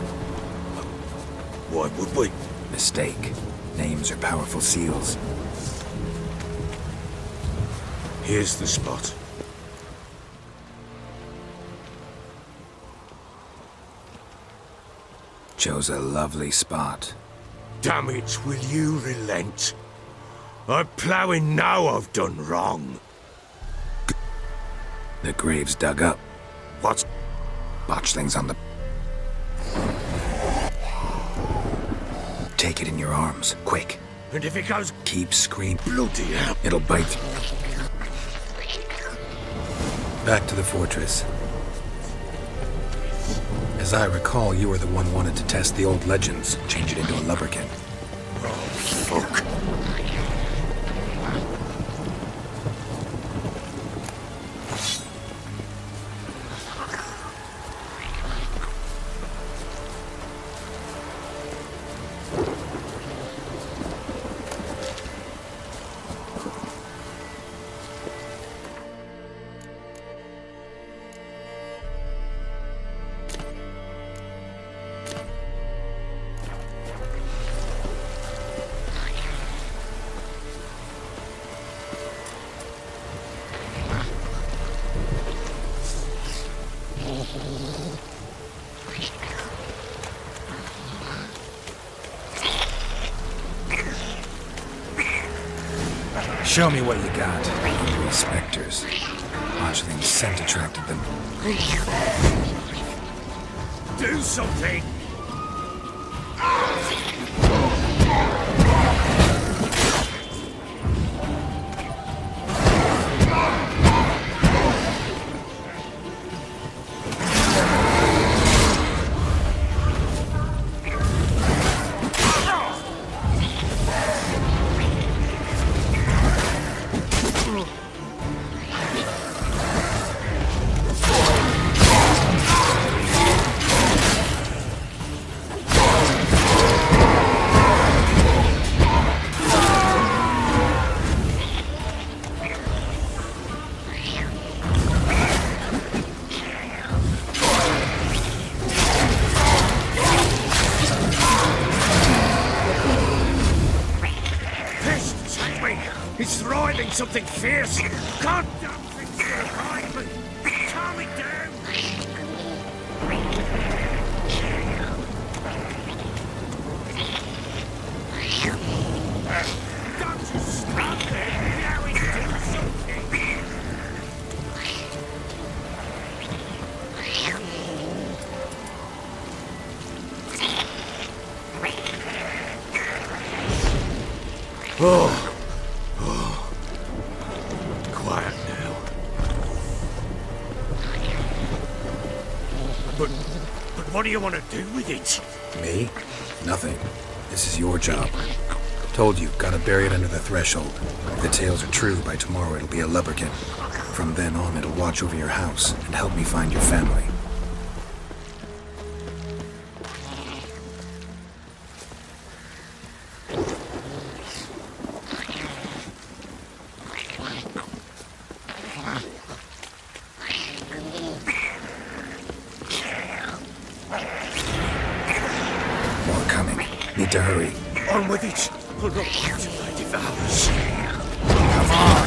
D: Why would we?
K: Mistake. Names are powerful seals.
D: Here's the spot.
K: Chose a lovely spot.
D: Damn it, will you relent? I'm ploughing now I've done wrong.
K: The grave's dug up.
D: What?
K: Botchling's on the... Take it in your arms, quick.
D: And if it goes...
K: Keep screaming.
D: Bloody hell.
K: It'll bite. Back to the fortress. As I recall, you were the one wanted to test the old legends, change it into a lubberkin.
D: Oh, fuck.
K: Show me what you got. Hungry specters. Botchling's scent attracted them.
D: Do something! He's thriving something fierce. Goddamn things are behind me. Calm it down. Quiet now. But what do you want to do with it?
K: Me? Nothing. This is your job. Told you, gotta bury it under the threshold. If the tales are true, by tomorrow it'll be a lubberkin. From then on, it'll watch over your house and help me find your family. More coming. Need to hurry.
D: On with it. I'll not wait till they devours. Come on.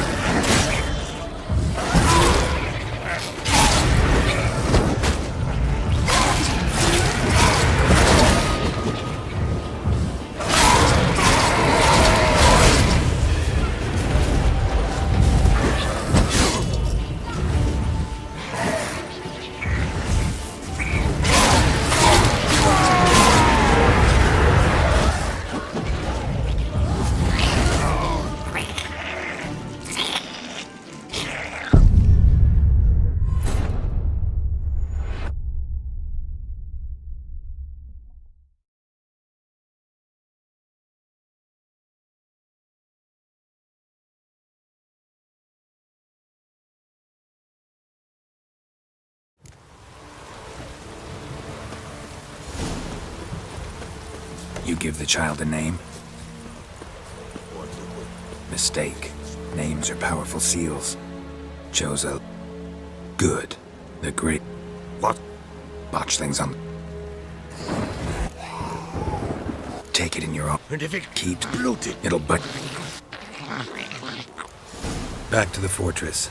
K: You give the child a name? Mistake. Names are powerful seals. Chose a... good. The great...
D: What?
K: Botchling's on... Take it in your own...
D: And if it
K: keeps
D: bloated,
K: it'll but... Back to the fortress.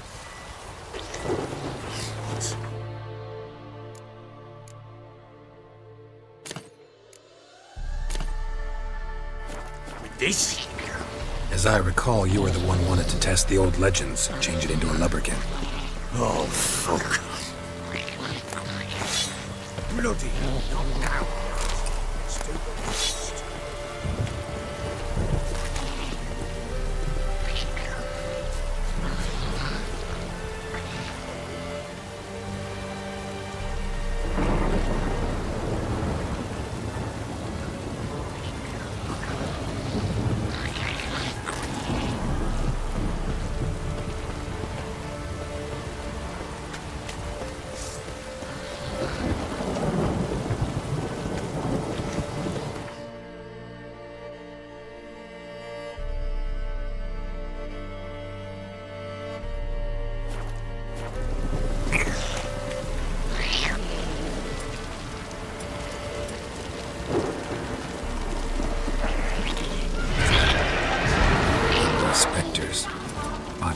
D: this?
K: As I recall, you were the one wanted to test the old legends, change it into a lubberkin.
D: Oh, fuck. Bloody not now.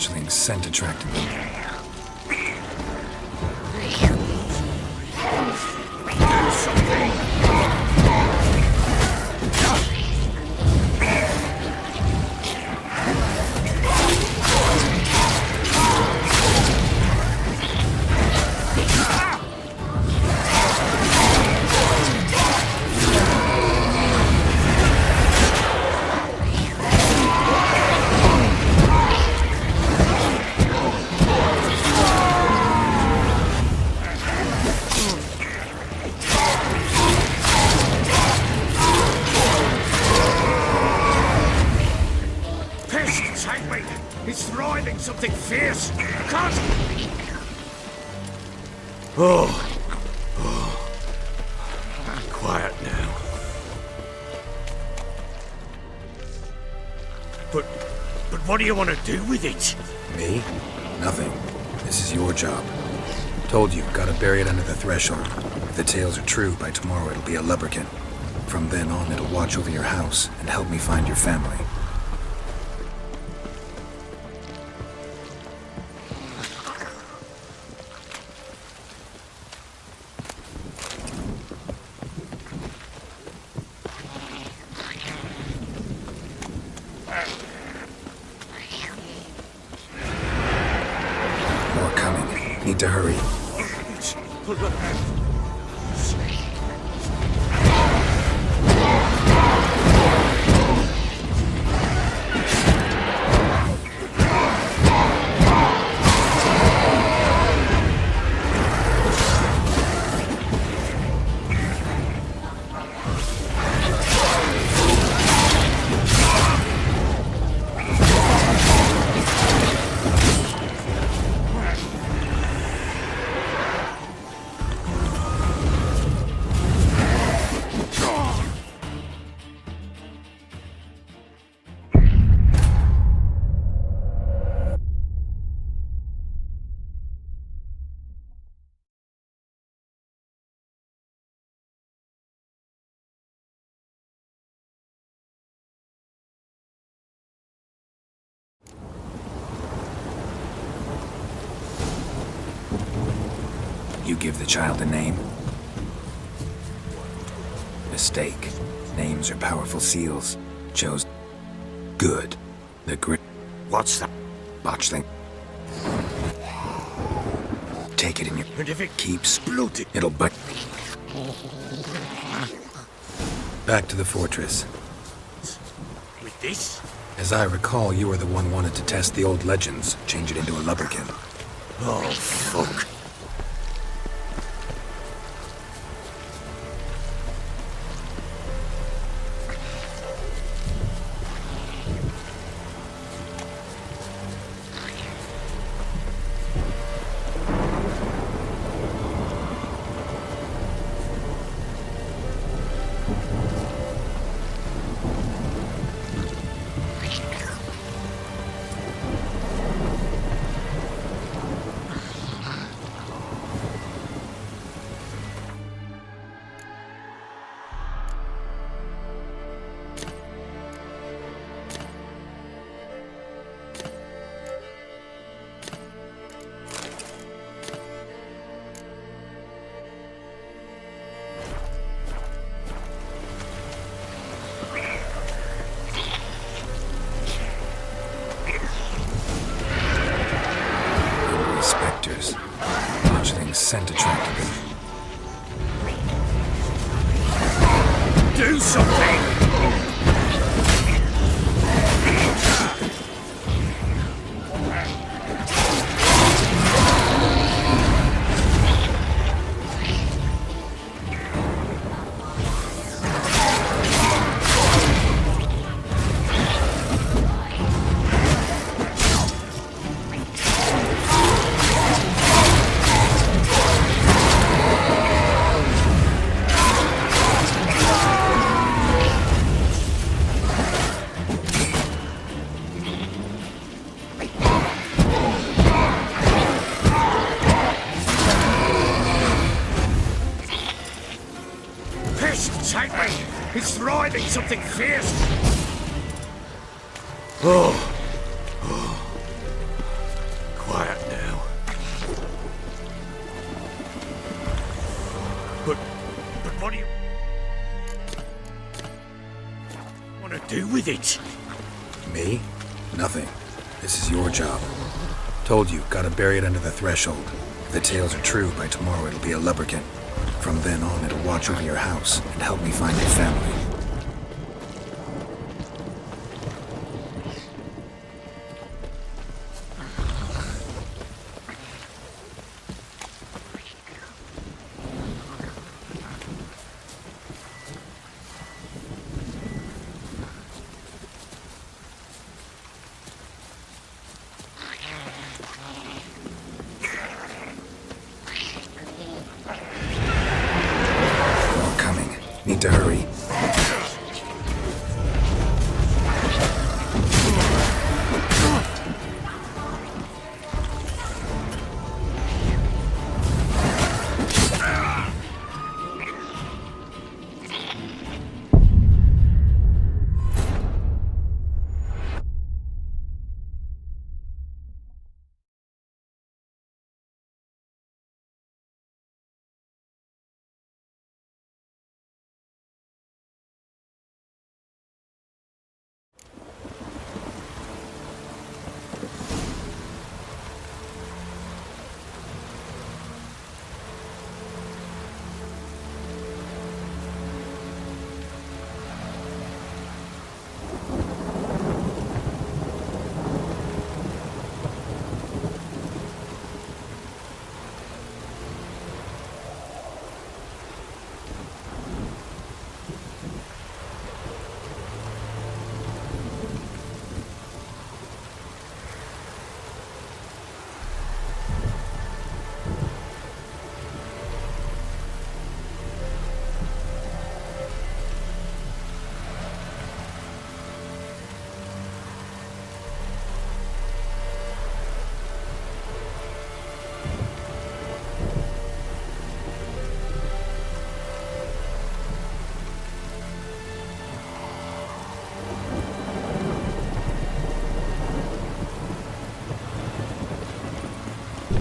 K: Chillingsss' scent attracted them.
D: It's thriving something fierce. Cut! Oh. Quiet now. But what do you want to do with it?
K: Me? Nothing. This is your job. Told you, gotta bury it under the threshold. If the tales are true, by tomorrow it'll be a lubberkin. From then on, it'll watch over your house and help me find your family. More coming. Need to hurry.
E: You give the child a name? Mistake. Names are powerful seals. Chose good. The grit.
D: What's that?
E: Botchling. Take it in your...
D: And if it
E: keeps...
D: bloated,
E: It'll bite... Back to the fortress.
D: with this?
E: As I recall, you were the one wanted to test the old legends, change it into a lubberkin.
D: Oh, fuck.
E: Spectres. Botchling's scent attracted them.
D: Do something! Take me! It's writhing something fierce! Oh. Quiet now. But what do you want to do with it?
E: Me? Nothing. This is your job. Told you, gotta bury it under the threshold. If the tales are true, by tomorrow it'll be a lubberkin. From then on, it'll watch over your house and help me find your family. Need to hurry.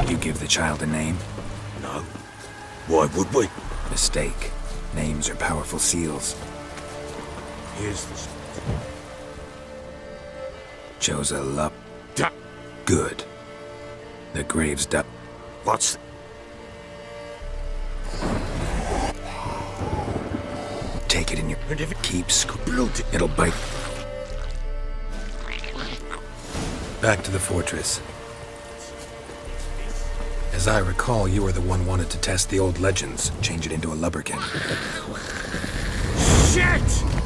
E: You give the child a name?
D: No.
C: Why would we?
K: Mistake. Names are powerful seals.
C: Here's the spot.
K: Chose a lup.
C: Da
K: Good. The grave's dug.
C: What's...
K: Take it in your...
C: And if it
K: keeps...
C: blood,
K: It'll bite. Back to the fortress. As I recall, you were the one wanted to test the old legends, change it into a lubberkin.
C: shit!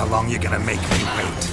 K: How long you gonna make me wait?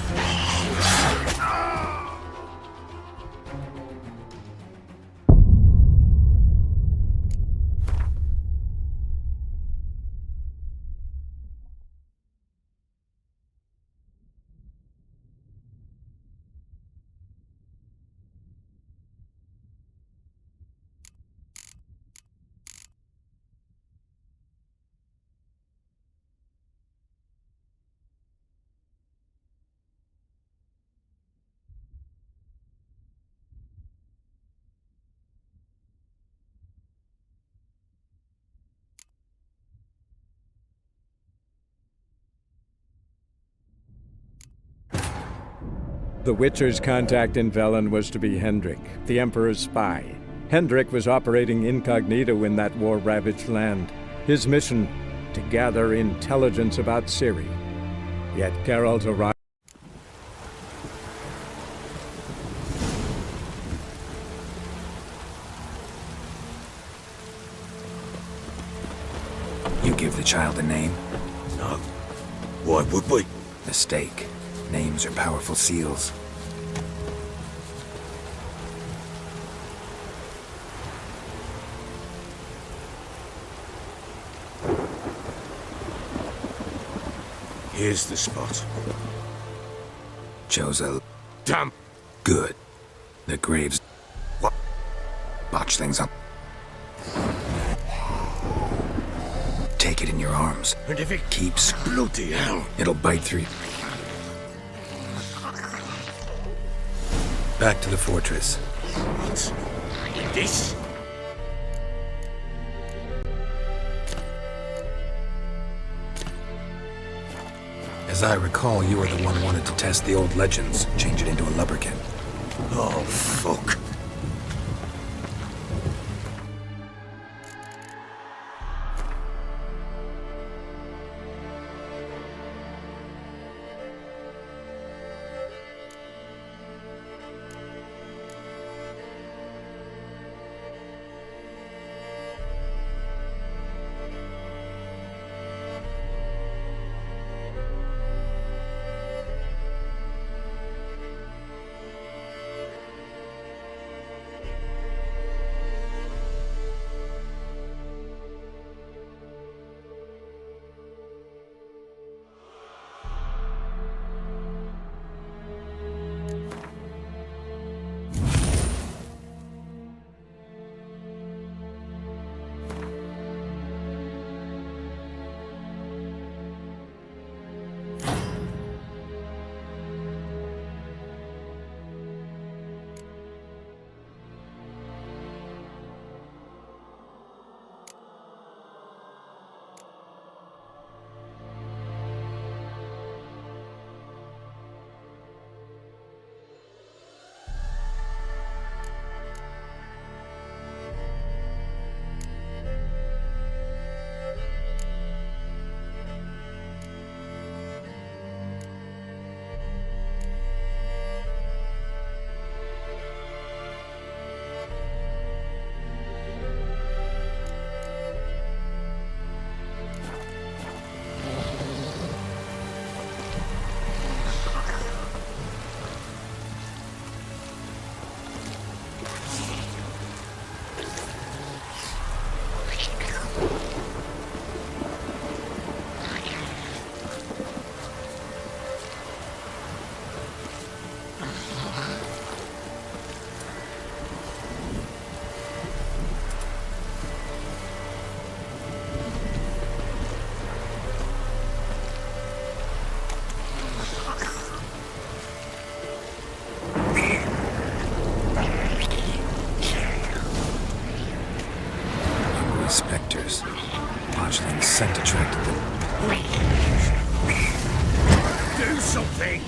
B: The Witcher's contact in Velen was to be Hendrik, the Emperor's spy. Hendrik was operating incognito in that war-ravaged land. His mission, to gather intelligence about Ciri. Yet Geralt arrived.
K: You give the child a name?
C: No. Why would we?
K: Mistake. Names are powerful seals.
C: Here's the spot.
K: Chose a...
C: Damn!
K: Good. The grave's...
C: What?
K: Botch things up. Take it in your arms.
C: And if it
K: keeps...
C: Bloody hell!
K: It'll bite through you. Back to the fortress.
C: What? This?
K: As I recall, you were the one wanted to test the old legends, change it into a lubberkin.
C: Oh, fuck.
D: something?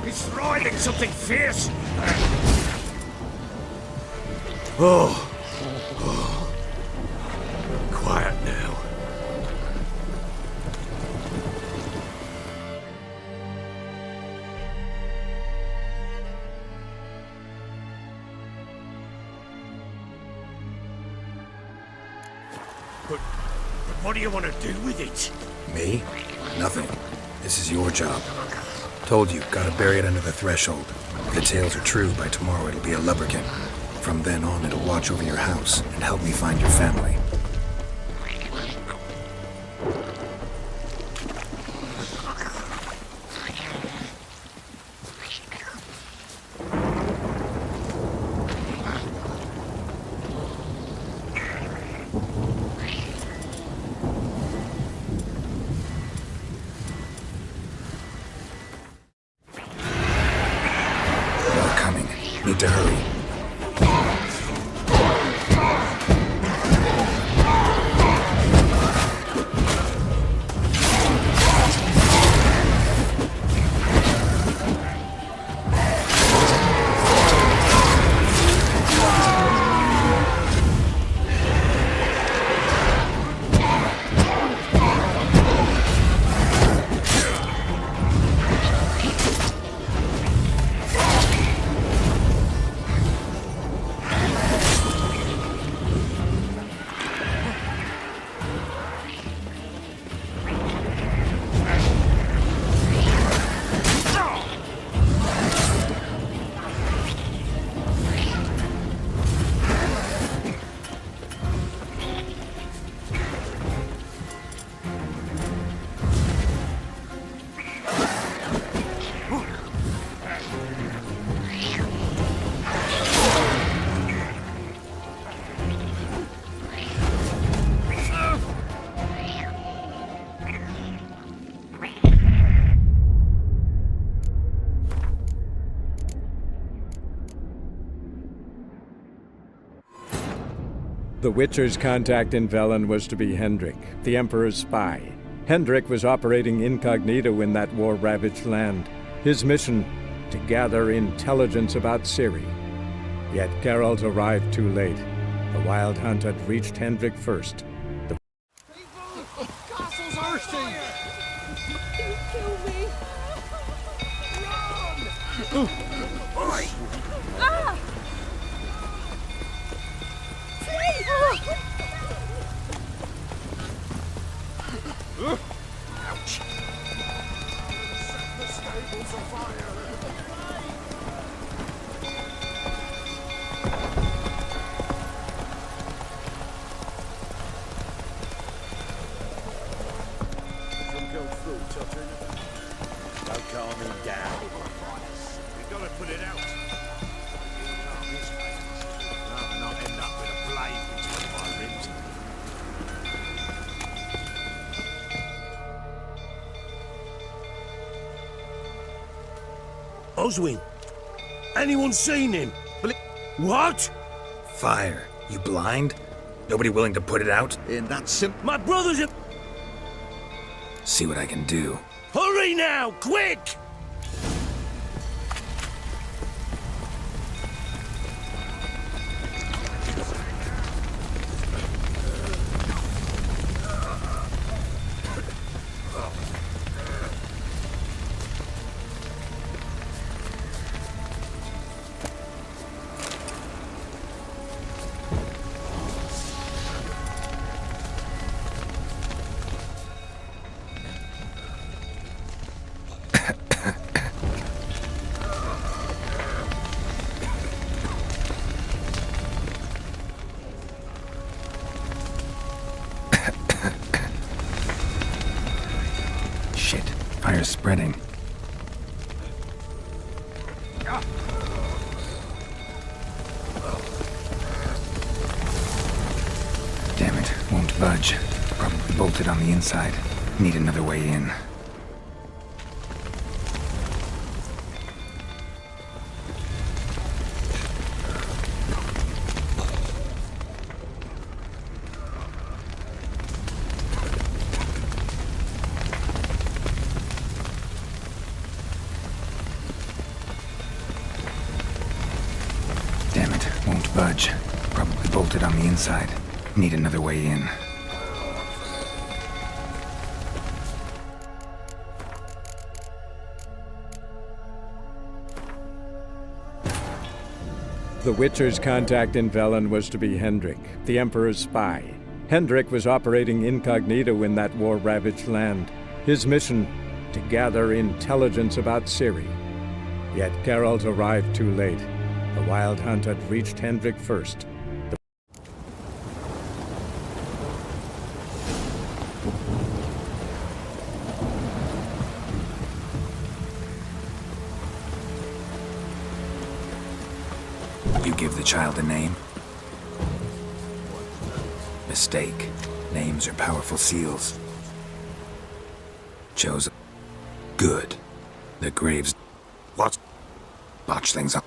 D: It's writhing something fierce. Oh. Quiet now. But what do you want to do with it?
K: Me? Nothing. This is your job. Told you, gotta bury it under the threshold. If the tales are true, by tomorrow it'll be a lubberkin. From then on, it'll watch over your house and help me find your family. Need to hurry.
B: The Witcher's contact in Velen was to be Hendrik, the Emperor's spy. Hendrik was operating incognito in that war-ravaged land. His mission, to gather intelligence about Ciri. Yet Geralt arrived too late. The Wild Hunt had reached Hendrik first.
G: Castle's thirsty!
I: Kill me!
G: Run!
D: Oi!
I: Ah!
D: Ouch! Set the stables afire!
C: Don't calm him down.
D: We've got to put it out. Calm his face. Rather not end up with a blade between my ribs.
C: Oswin, anyone seen him? What?
K: Fire. You blind? Nobody willing to put it out?
F: Ain't that simple?
C: My brother's a...
K: See what I can do.
C: Hurry now, quick!
E: just spreading. Damn it, won't budge. Probably bolted on the inside. Need another way in. Damn it, won't budge. Probably bolted on the inside. Need another way in.
B: The Witcher's contact in Velen was to be Hendrik, the Emperor's spy. Hendrik was operating incognito in that war-ravaged land. His mission, to gather intelligence about Ciri. Yet Geralt arrived too late. The Wild Hunt had reached Hendrik first.
E: You give the child a name? Mistake. Names are powerful seals. Chose. Good. The graves. What? Botch things up.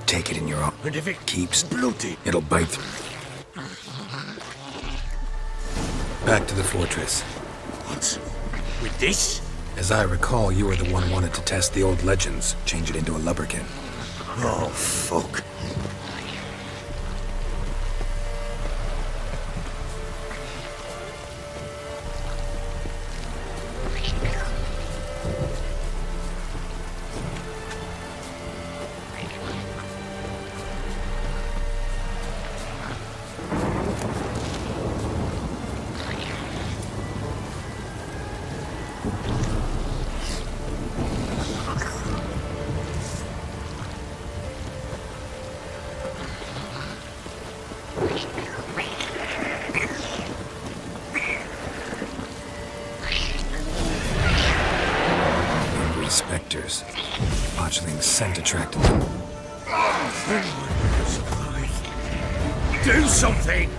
E: Take it in your own.
C: And if it
E: Keeps.
C: bloody.
E: It'll bite through. Back to the fortress.
C: What? With this?
E: As I recall, you were the one wanted to test the old legends, change it into a lubberkin.
C: Oh, fuck.
E: Spectres. Botchling's scent attracted them.
C: Do something!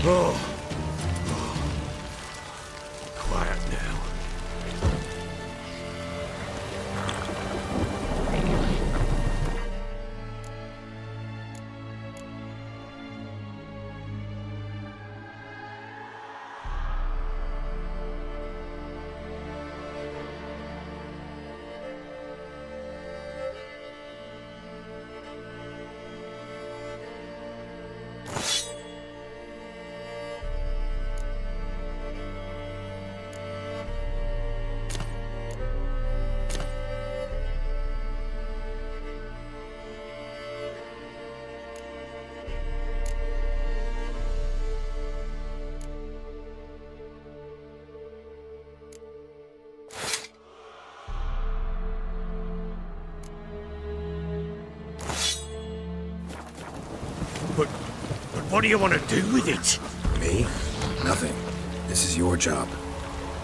C: Oh. Quiet now. But what do you want to do with it?
E: Me? Nothing. This is your job.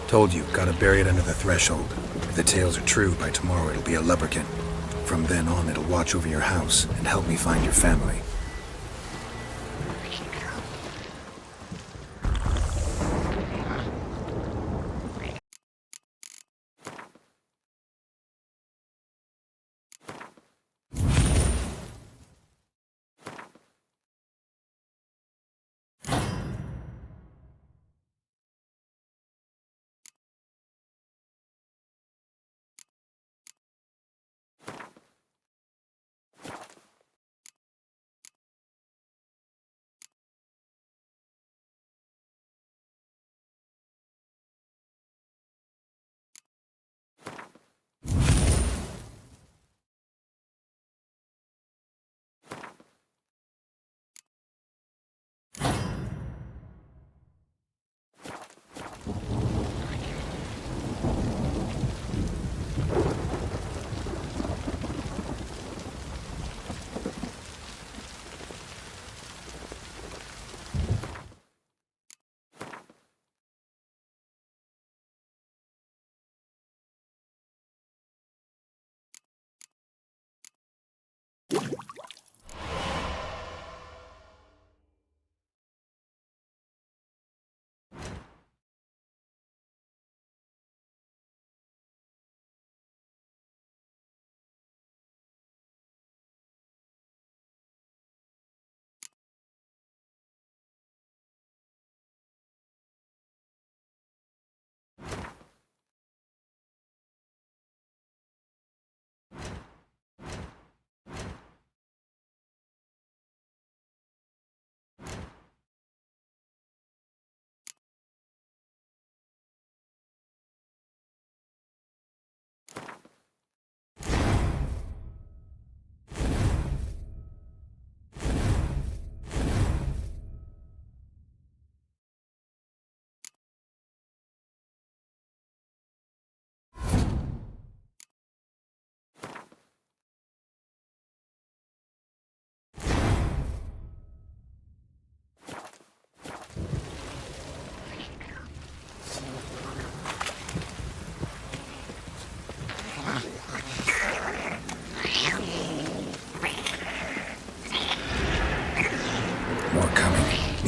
E: Told you, gotta bury it under the threshold. If the tales are true, by tomorrow it'll be a lubberkin. From then on, it'll watch over your house and help me find your family.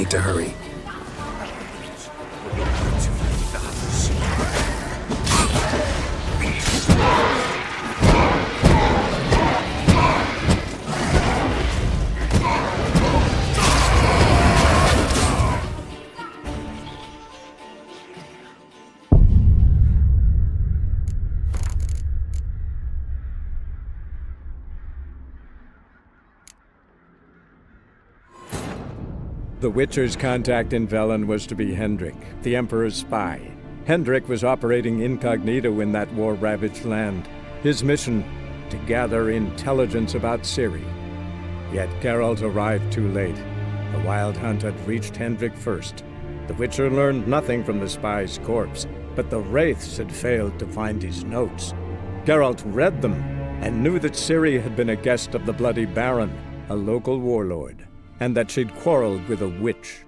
E: Need to hurry.
B: The Witcher's contact in Velen was to be Hendrik, the Emperor's spy. Hendrik was operating incognito in that war-ravaged land. His mission, to gather intelligence about Ciri. Yet Geralt arrived too late. The Wild Hunt had reached Hendrik first. The Witcher learned nothing from the spy's corpse, but the Wraiths had failed to find his notes. Geralt read them, and knew that Ciri had been a guest of the Bloody Baron, a local warlord, and that she'd quarreled with a witch.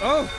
I: Oh!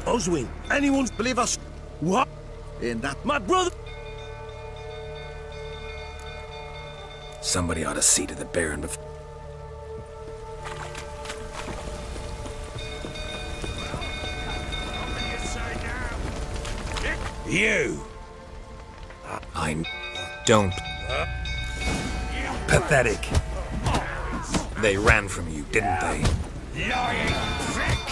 C: Oswin, anyone
F: Believe us,
C: what?
F: ain't that
C: My brother.
K: Somebody ought to see to the Baron before.
C: You.
K: I don't. Pathetic. They ran from you, didn't they?
C: Lying prick.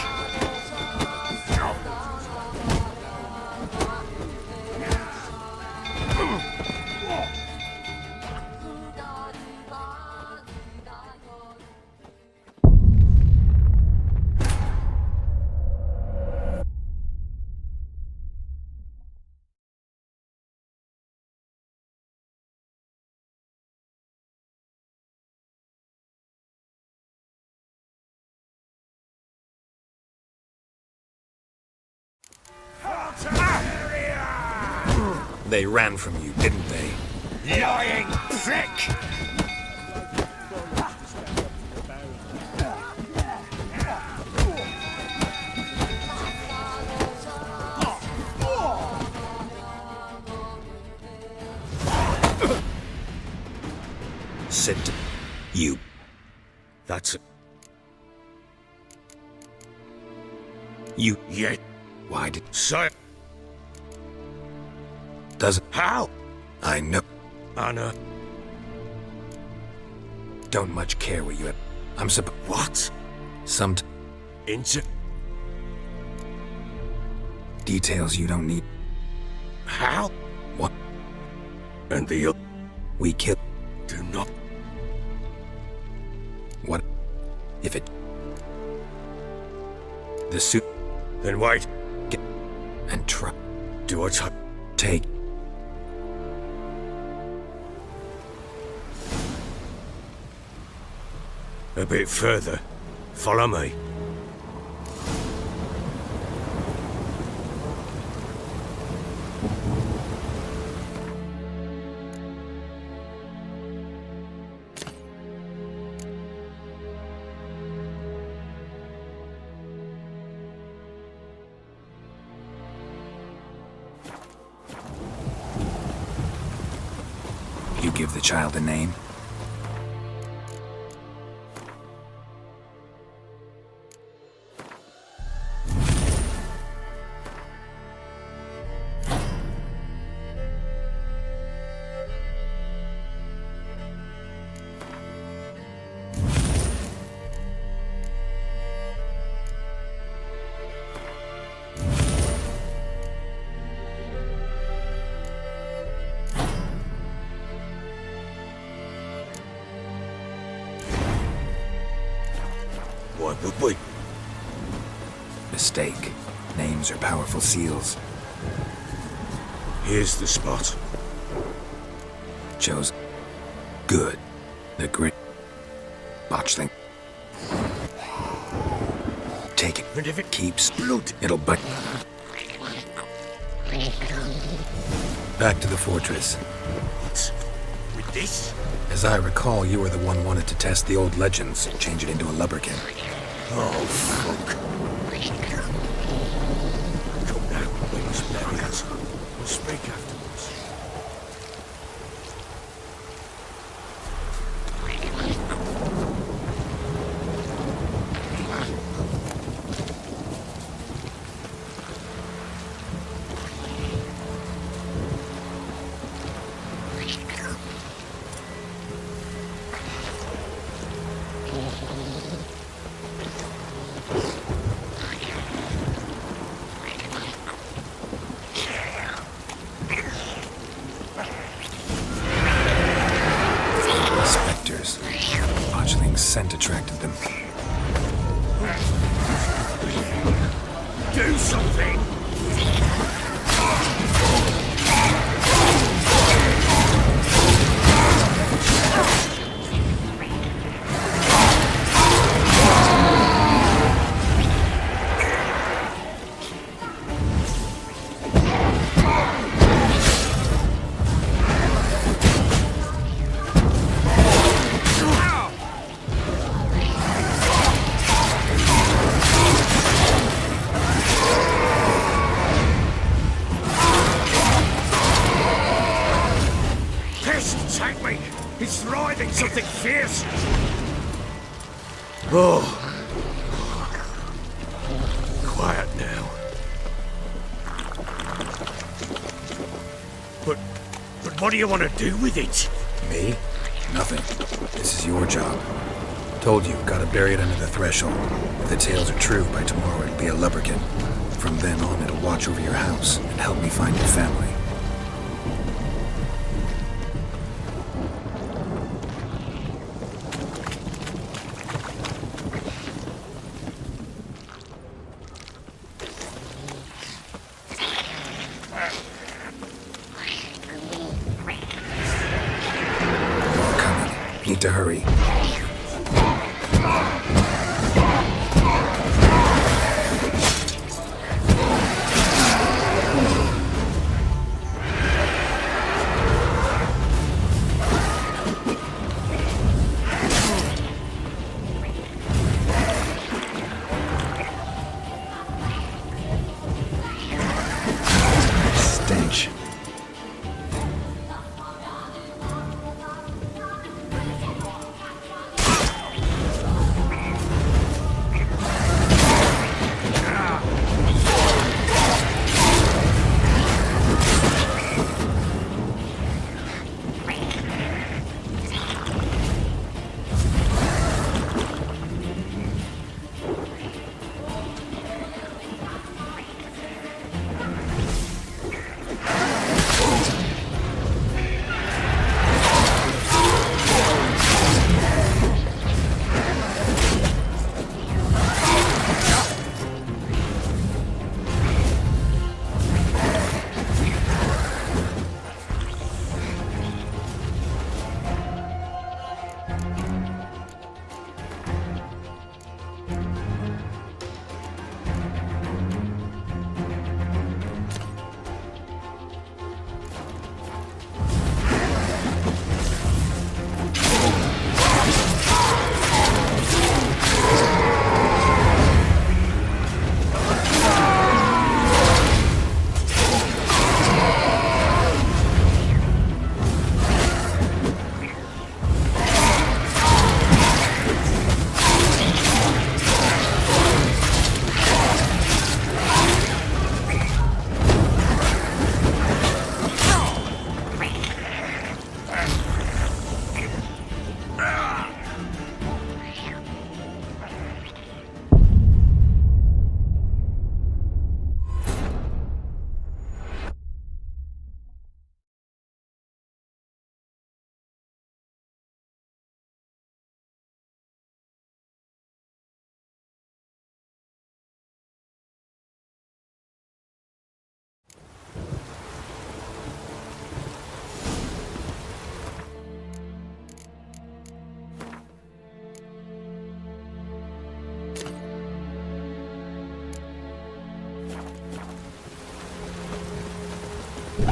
K: They ran from you, didn't they?
C: Lying prick.
K: Sit. You.
C: That's it.
K: You.
C: Yeah.
K: Why did.
C: So.
K: Doesn't.
C: How?
K: I know.
C: Anna.
K: Don't much care where you at. I'm supposed.
C: What?
K: Some
C: Into.
K: details you don't need.
C: How?
K: What?
C: And the
K: We kill.
C: do not.
K: What? If it. The suit.
C: Then wait.
K: And try.
C: Do I t-
K: Take.
C: a bit further? Follow me.
K: You give the child a name?
C: Why would we?
K: Mistake. Names are powerful seals.
C: Here's the spot.
K: Chose. Good. The great. Botchling. Take it.
C: And if it
K: Keeps blood. It'll bite. Back to the fortress.
C: what? With this?
K: As I recall, you were the one wanted to test the old legends and change it into a lubberkin.
C: Oh, fuck. Come now, we must bury us. We'll speak afterwards.
D: expecting something fierce. Oh. Quiet now. But what do you want to do with it?
K: Me? Nothing. This is your job. Told you, gotta bury it under the threshold. If the tales are true, by tomorrow it'll be a lubberkin. From then on, it'll watch over your house and help me find your family. More coming. Need to hurry. Stench.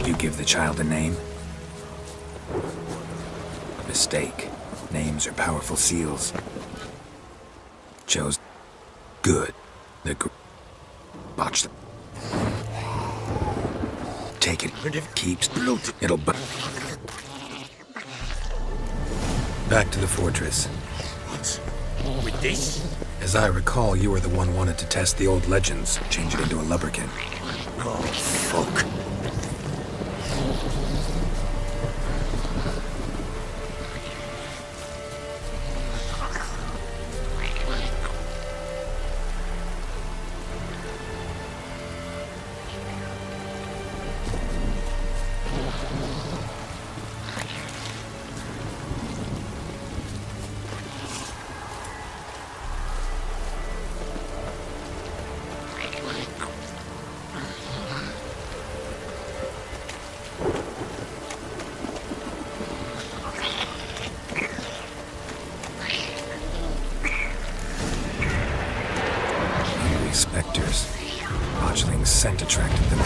K: You give the child a name? Mistake. Names are powerful seals. Chose good. Botch them. Take it. And if it keeps blood, it'll back to the fortress.
D: What? With this?
K: As I recall, you were the one wanted to test the old legends, change it into a lubberkin.
D: Oh, fuck.
K: Specters. Botchling's scent attracted them.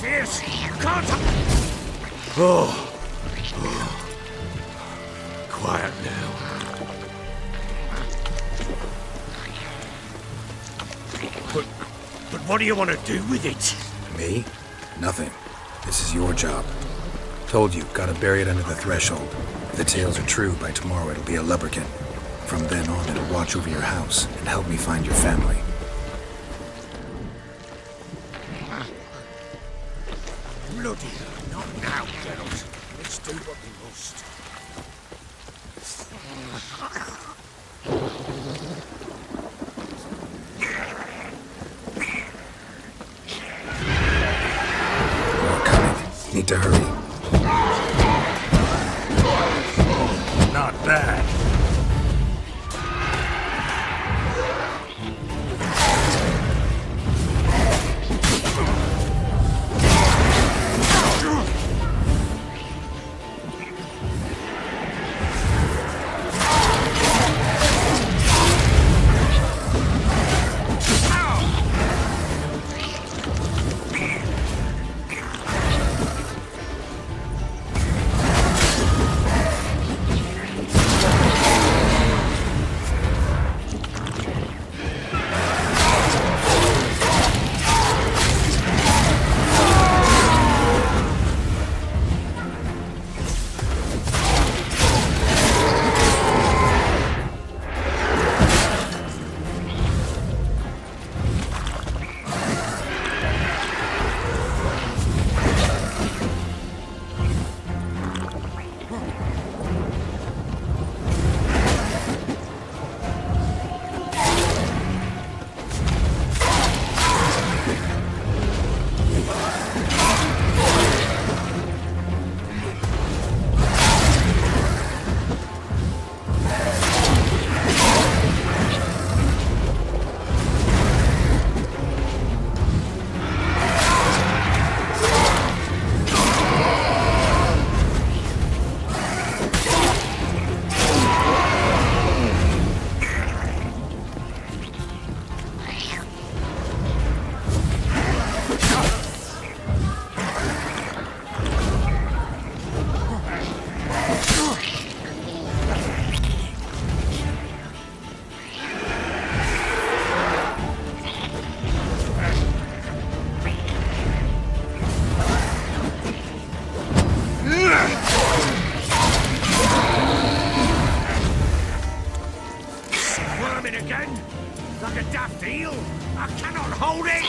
D: fierce. Can't...
C: Oh. Quiet now.
D: But what do you want to do with it?
K: Me? Nothing. This is your job. Told you, gotta bury it under the threshold. If the tales are true, by tomorrow it'll be a lubberkin. From then on, it'll watch over your house and help me find your family.
D: Bloody hell, not now, girls. Let's do what we must.
K: More coming. Need to hurry.
D: Not bad. Like a daft eel. I cannot hold it.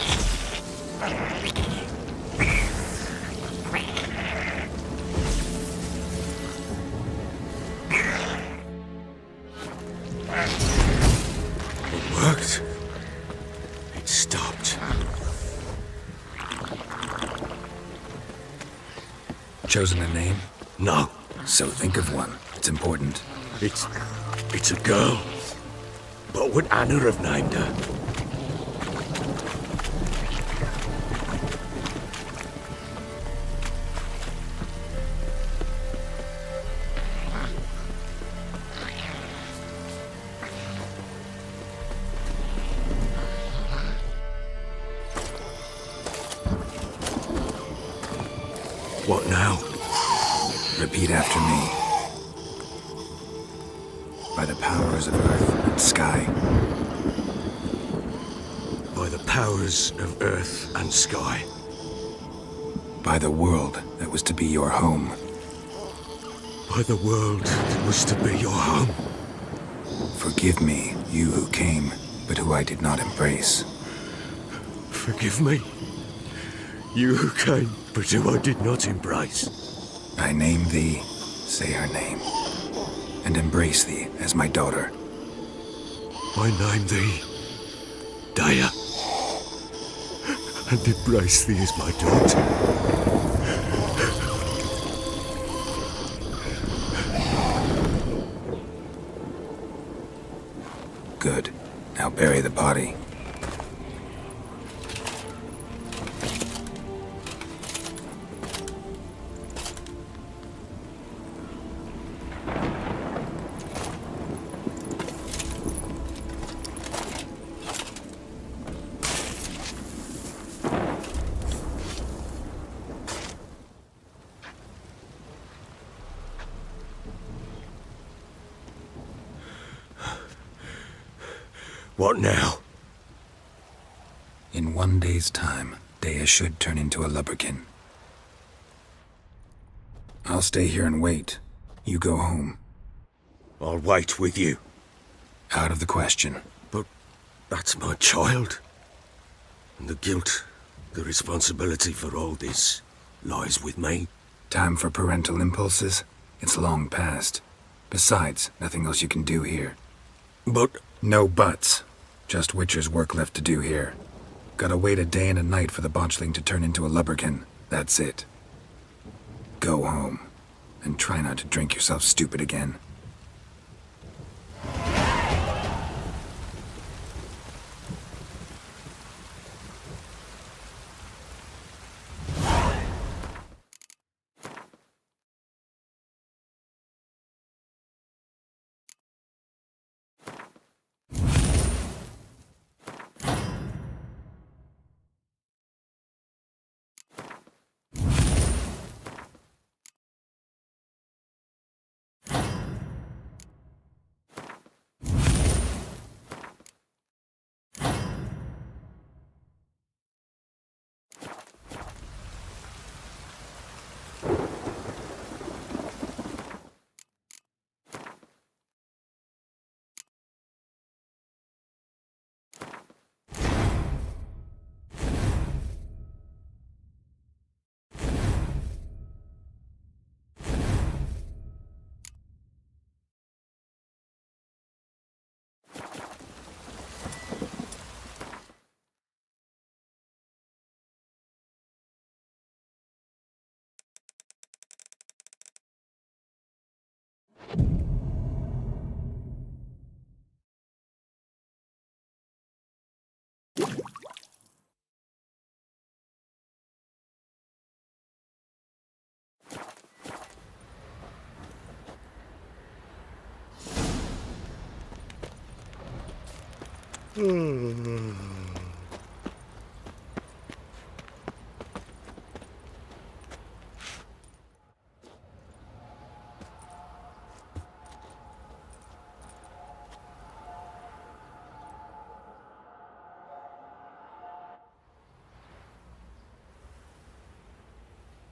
C: It worked. It stopped.
K: Chosen a name?
C: No.
K: So think of one. It's important.
C: It's a girl. What would Anna have named her? What now?
K: Repeat after me. By the powers of earth and sky.
C: By the powers of earth and sky.
K: By the world that was to be your home.
C: By the world that was to be your home.
K: Forgive me, you who came, but who I did not embrace.
C: Forgive me, you who came, but who I did not embrace.
K: I name thee, say her name, and embrace thee as my daughter.
C: I name thee, Daya, and embrace thee as my daughter.
K: Good. Now bury the body.
C: What now?
K: In 1 day's time, Dea should turn into a lubberkin. I'll stay here and wait. You go home.
C: I'll wait with you.
K: Out of the question.
C: But that's my child. And the guilt, the responsibility for all this lies with me.
K: Time for parental impulses? It's long past. Besides, nothing else you can do here.
C: But...
K: No buts. Just Witcher's work left to do here. Gotta wait a day and a night for the botchling to turn into a lubberkin. That's it. Go home. And try not to drink yourself stupid again.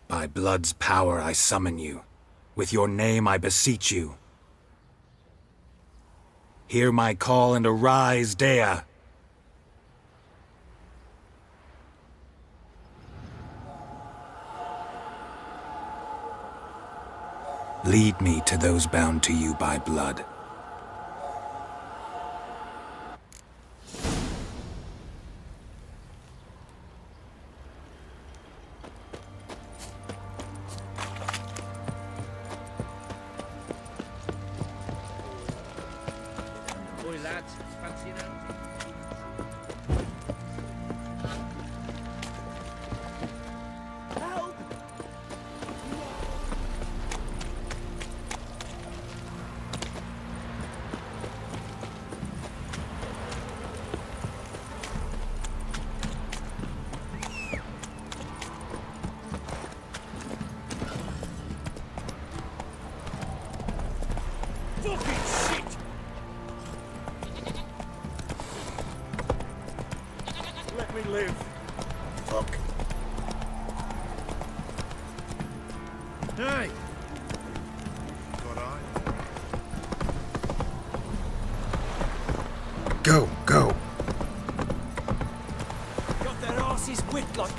K: By blood's power I summon you. With your name I beseech you. Hear my call and arise, Dea! Lead me to those bound to you by blood. Go, go.
G: Got their asses whipped like...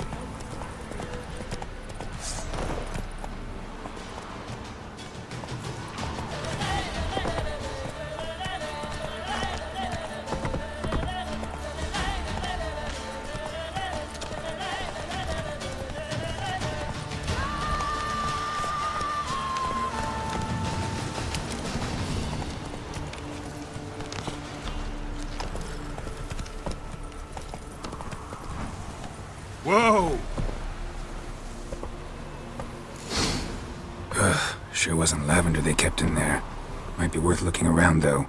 K: Whoa! Ugh, sure wasn't lavender they kept in there. Might be worth looking around, though.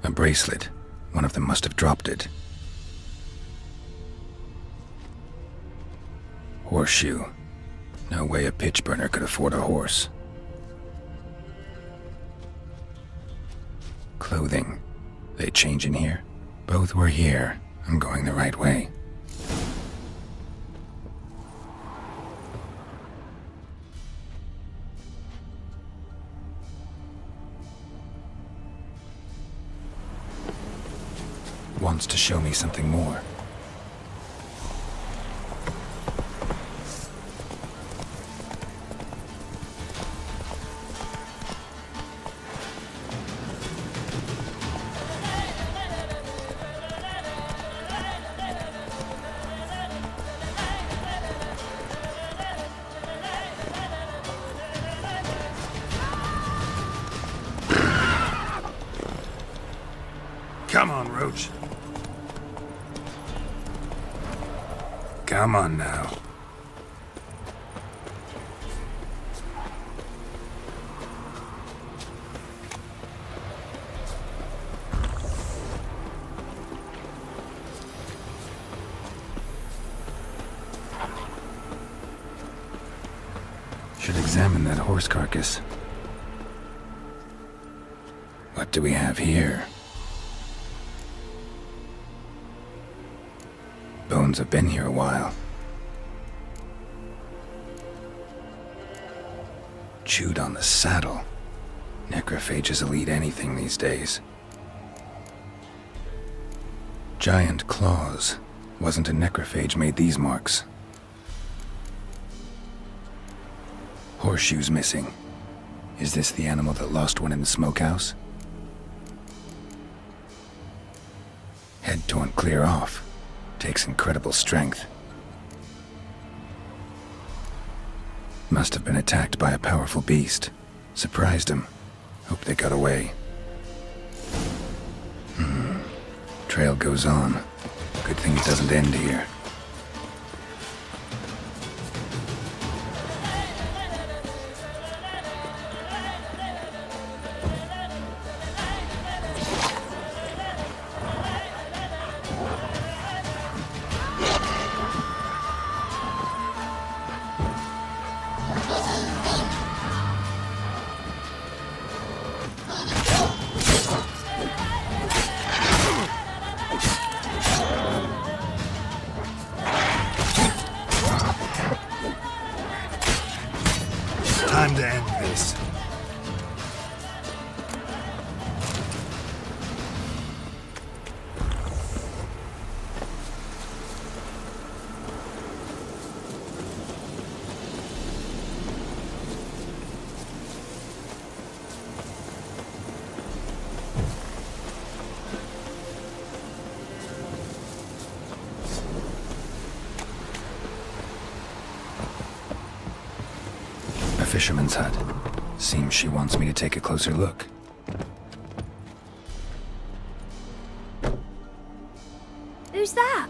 K: A bracelet. One of them must have dropped it. Horseshoe. No way a pitch burner could afford a horse. Clothing. They change in here? Both were here. I'm going the right way. Wants to show me something more.
E: Come on, Roach. Come on now.
K: Should examine that horse carcass. What do we have here? Bones have been here a while. Chewed on the saddle. Necrophages will eat anything these days. Giant claws. Wasn't a necrophage made these marks. Horseshoes missing. Is this the animal that lost one in the smokehouse? Head torn clear off. Takes incredible strength. Must have been attacked by a powerful beast. Surprised him. Hope they got away. Trail goes on. Good thing it doesn't end here.
E: Time to end this.
K: A fisherman's hut. Seems she wants me to take a closer look.
I: Who's that?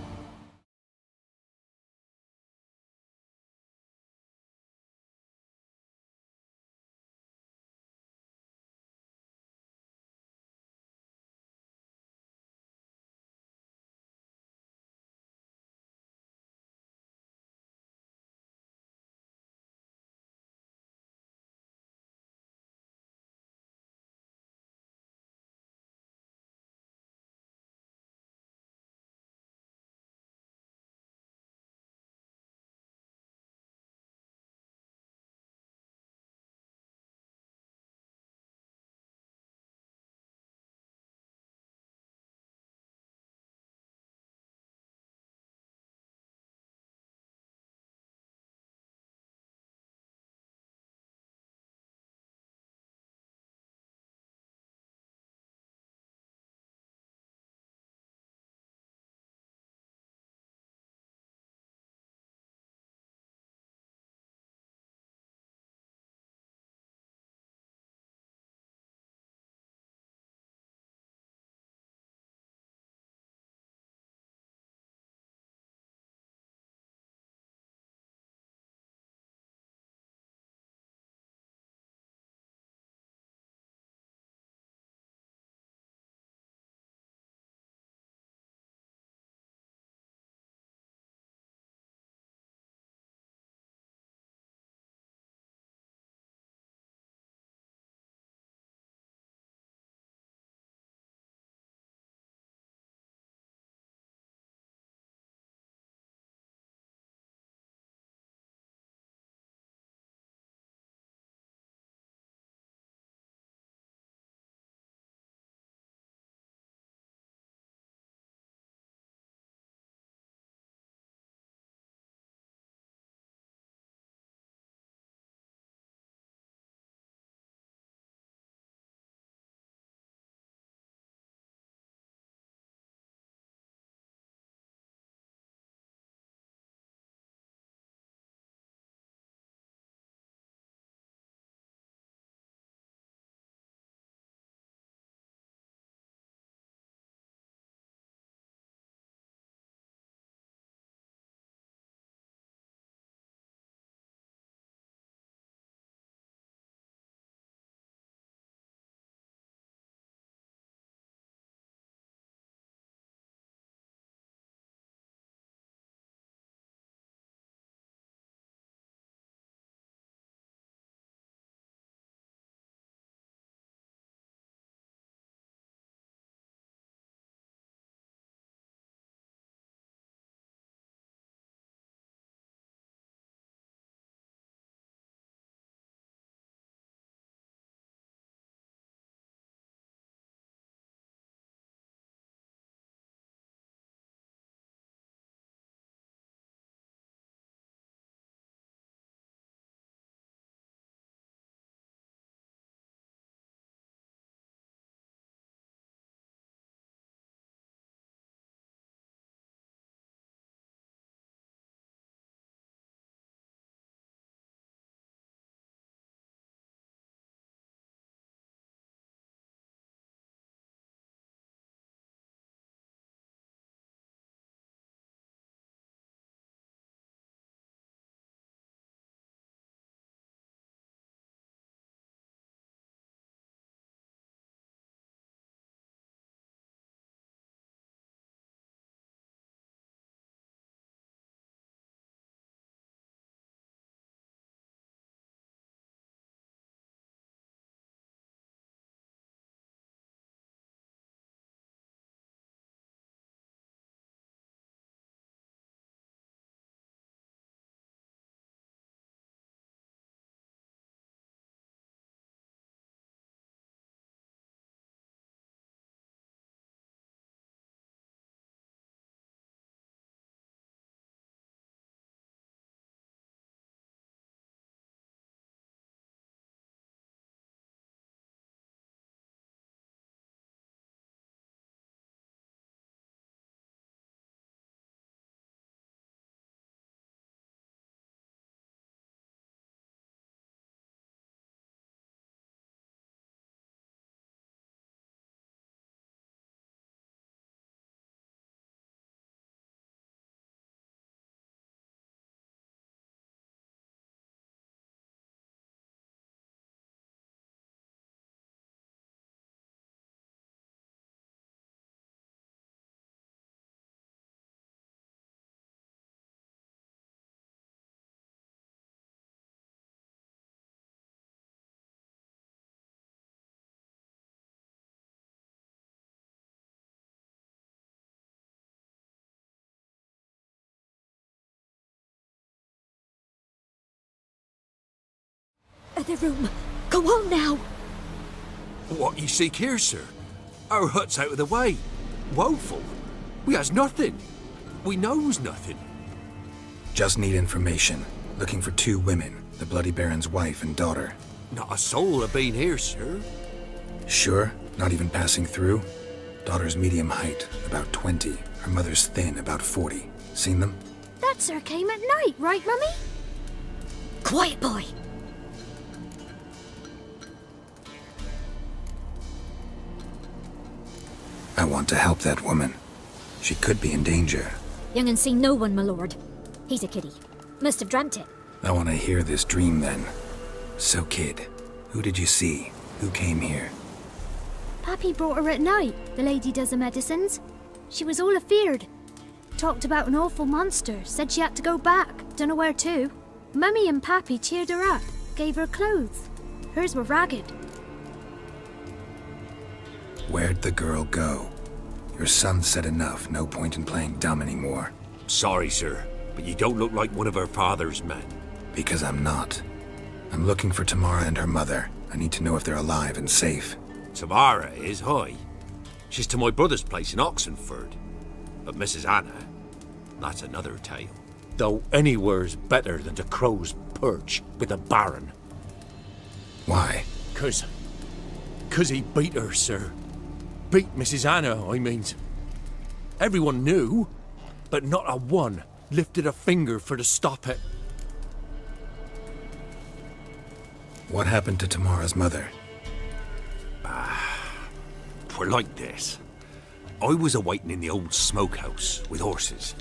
I: Other room. Go on now.
L: What you seek here, sir? Our hut's out of the way. Woeful. We has nothing. We knows nothing.
K: Just need information. Looking for 2 women, the Bloody Baron's wife and daughter.
L: Not a soul have been here, sir.
K: Sure? Not even passing through? Daughter's medium height, about 20. Her mother's thin, about 40. Seen them?
I: That sir came at night, right, Mummy? Quiet, boy.
K: I want to help that woman. She could be in danger.
I: Young and seen no one, my lord. He's a kiddie. Must have dreamt it.
K: I want to hear this dream then. So, kid, who did you see? Who came here?
I: Pappy brought her at night, the lady does the medicines. She was all afeared. Talked about an awful monster, said she had to go back, dunno where to. Mummy and Pappy cheered her up, gave her clothes. Hers were ragged.
K: Where'd the girl go? Your son said enough, no point in playing dumb anymore.
L: Sorry, sir, but you don't look like one of her father's men.
K: Because I'm not. I'm looking for Tamara and her mother. I need to know if they're alive and safe.
L: Tamara is, hi. She's to my brother's place in Oxenford. But Mrs. Anna, that's another tale. Though anywhere's better than the Crow's Perch with the Baron.
K: Why?
L: 'Cause he beat her, sir. Beat Mrs. Anna, I means. Everyone knew, but not a one lifted a finger for to stop it.
K: What happened to Tamara's mother?
L: Twere like this. I was awaiting in the old smokehouse with horses.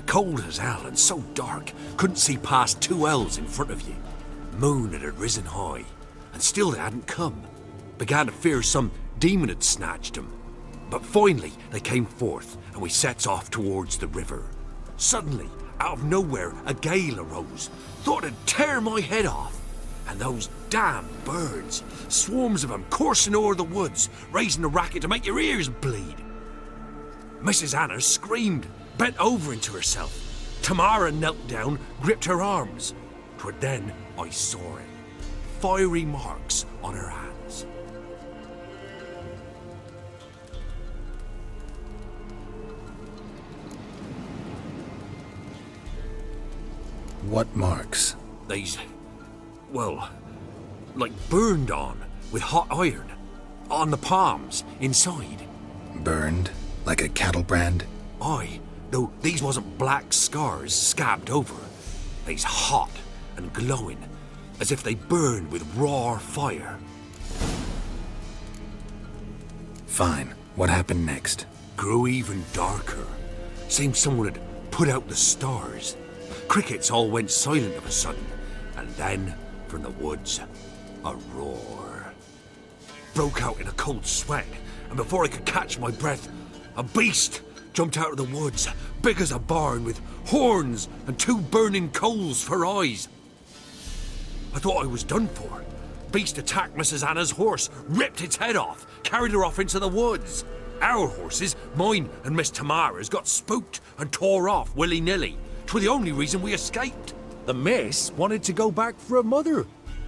L: Cold as hell and so dark, couldn't see past 2 ells in front of you. Moon had risen high, and still they hadn't come. Began to fear some demon had snatched them. But finally they came forth, and we sets off towards the river. Suddenly, out of nowhere, a gale arose. Thought it'd tear my head off. And those damn birds, swarms of them coursing o'er the woods, raising a racket to make your ears bleed. Mrs. Anna screamed, bent over into herself. Tamara knelt down, gripped her arms. 'Twere then I saw it. Fiery marks on her hands.
K: What marks?
L: They's, well, like burned on with hot iron. On the palms, inside.
K: Burned? Like a cattle brand?
L: Aye, though these wasn't black scars scabbed over. They's hot and glowing, as if they burned with raw fire.
K: Fine. What happened next?
L: Grew even darker. Seemed someone had put out the stars. Crickets all went silent of a sudden, and then, from the woods, a roar. Broke out in a cold sweat, and before I could catch my breath, a beast jumped out of the woods, big as a barn, with horns and 2 burning coals for eyes. I thought I was done for. Beast attacked Mrs. Anna's horse, ripped its head off, carried her off into the woods. Our horses, mine and Miss Tamara's, got spooked and tore off willy-nilly. 'Twere the only reason we escaped. The miss wanted to go back for her mother,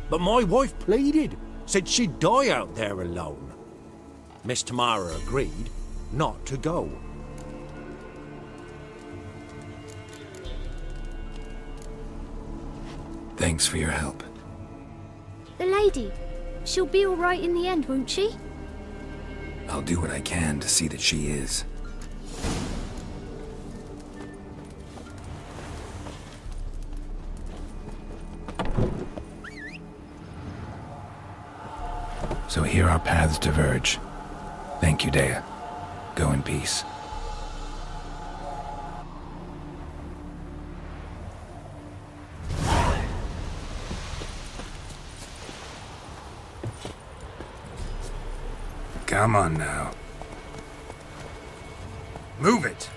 L: but my wife pleaded, said she'd die out there alone. Miss Tamara agreed not to go.
K: Thanks for your help.
I: The lady. She'll be all right in the end, won't she?
K: I'll do what I can to see that she is. So here our paths diverge. Thank you, Dea. Go in peace. Come on now. Move it!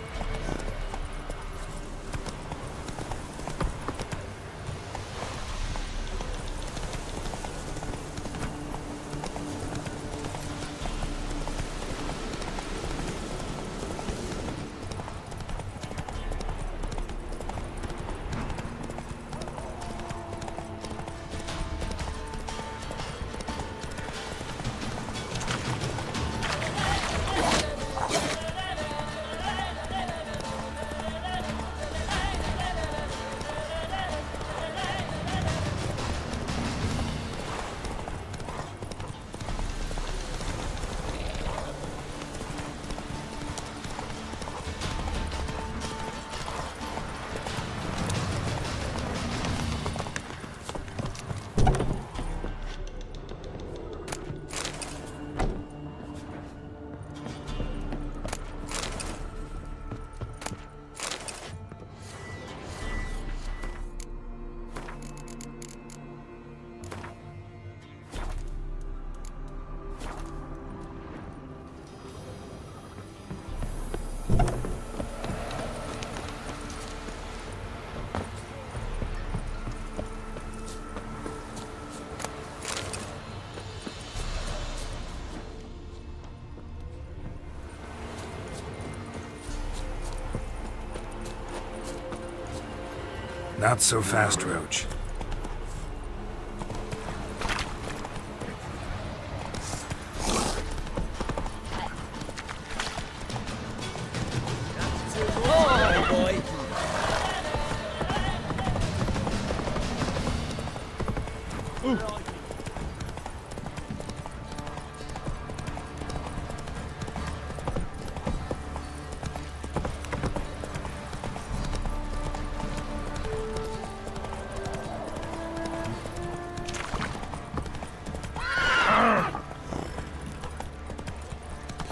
E: Not so fast, Roach.
G: Oh, boy.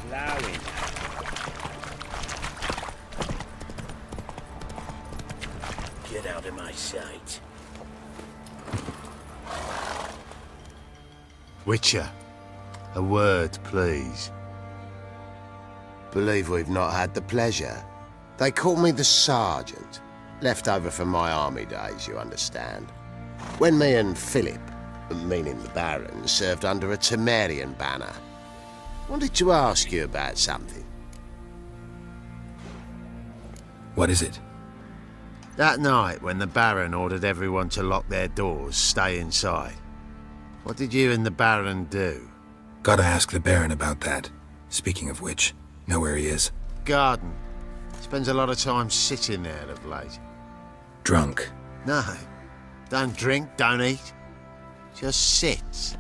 G: Plowing.
C: Get out of my sight. Witcher, a word, please. Believe we've not had the pleasure. They call me the Sergeant. Left over from my army days, you understand. When me and Philip, meaning the Baron, served under a Temerian banner. Wanted to ask you about something.
E: What is it?
C: That night when the Baron ordered everyone to lock their doors, stay inside. What did you and the Baron do?
E: Gotta ask the Baron about that. Speaking of which, know where he is?
C: Garden. Spends a lot of time sitting there of late.
E: Drunk.
C: No. Don't drink, don't eat. Just sits.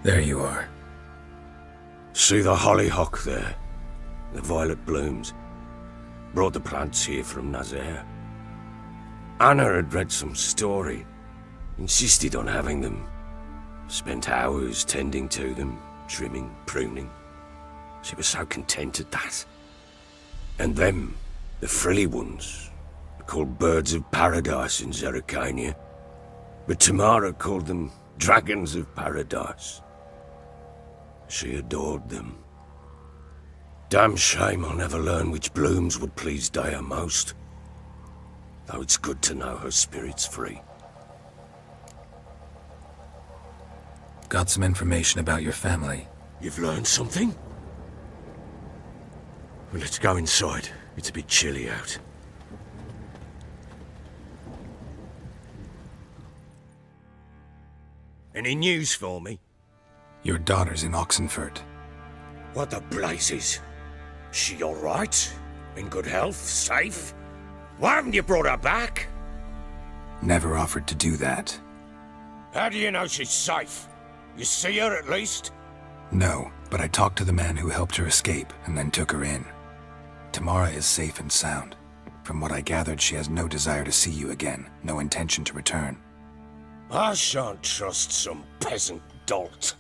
E: There you are.
L: See the hollyhock there? The violet blooms. Brought the plants here from Nazaire. Anna had read some story. Insisted on having them. Spent hours tending to them, trimming, pruning. She was so content at that. And them, the frilly ones, called birds of paradise in Zerrikania. But Tamara called them dragons of paradise. She adored them. Damn shame I'll never learn which blooms would please Dea most. Though it's good to know her spirit's free.
E: Got some information about your family.
L: You've learned something? Well, let's go inside. It's a bit chilly out. Any news for me?
E: Your daughter's in Oxenfurt.
L: What the blazes? She all right? In good health? Safe? Why haven't you brought her back?
E: Never offered to do that.
L: How do you know she's safe? You see her at least?
E: No, but I talked to the man who helped her escape and then took her in. Tamara is safe and sound. From what I gathered, she has no desire to see you again, no intention to return.
L: I shan't trust some peasant dolt.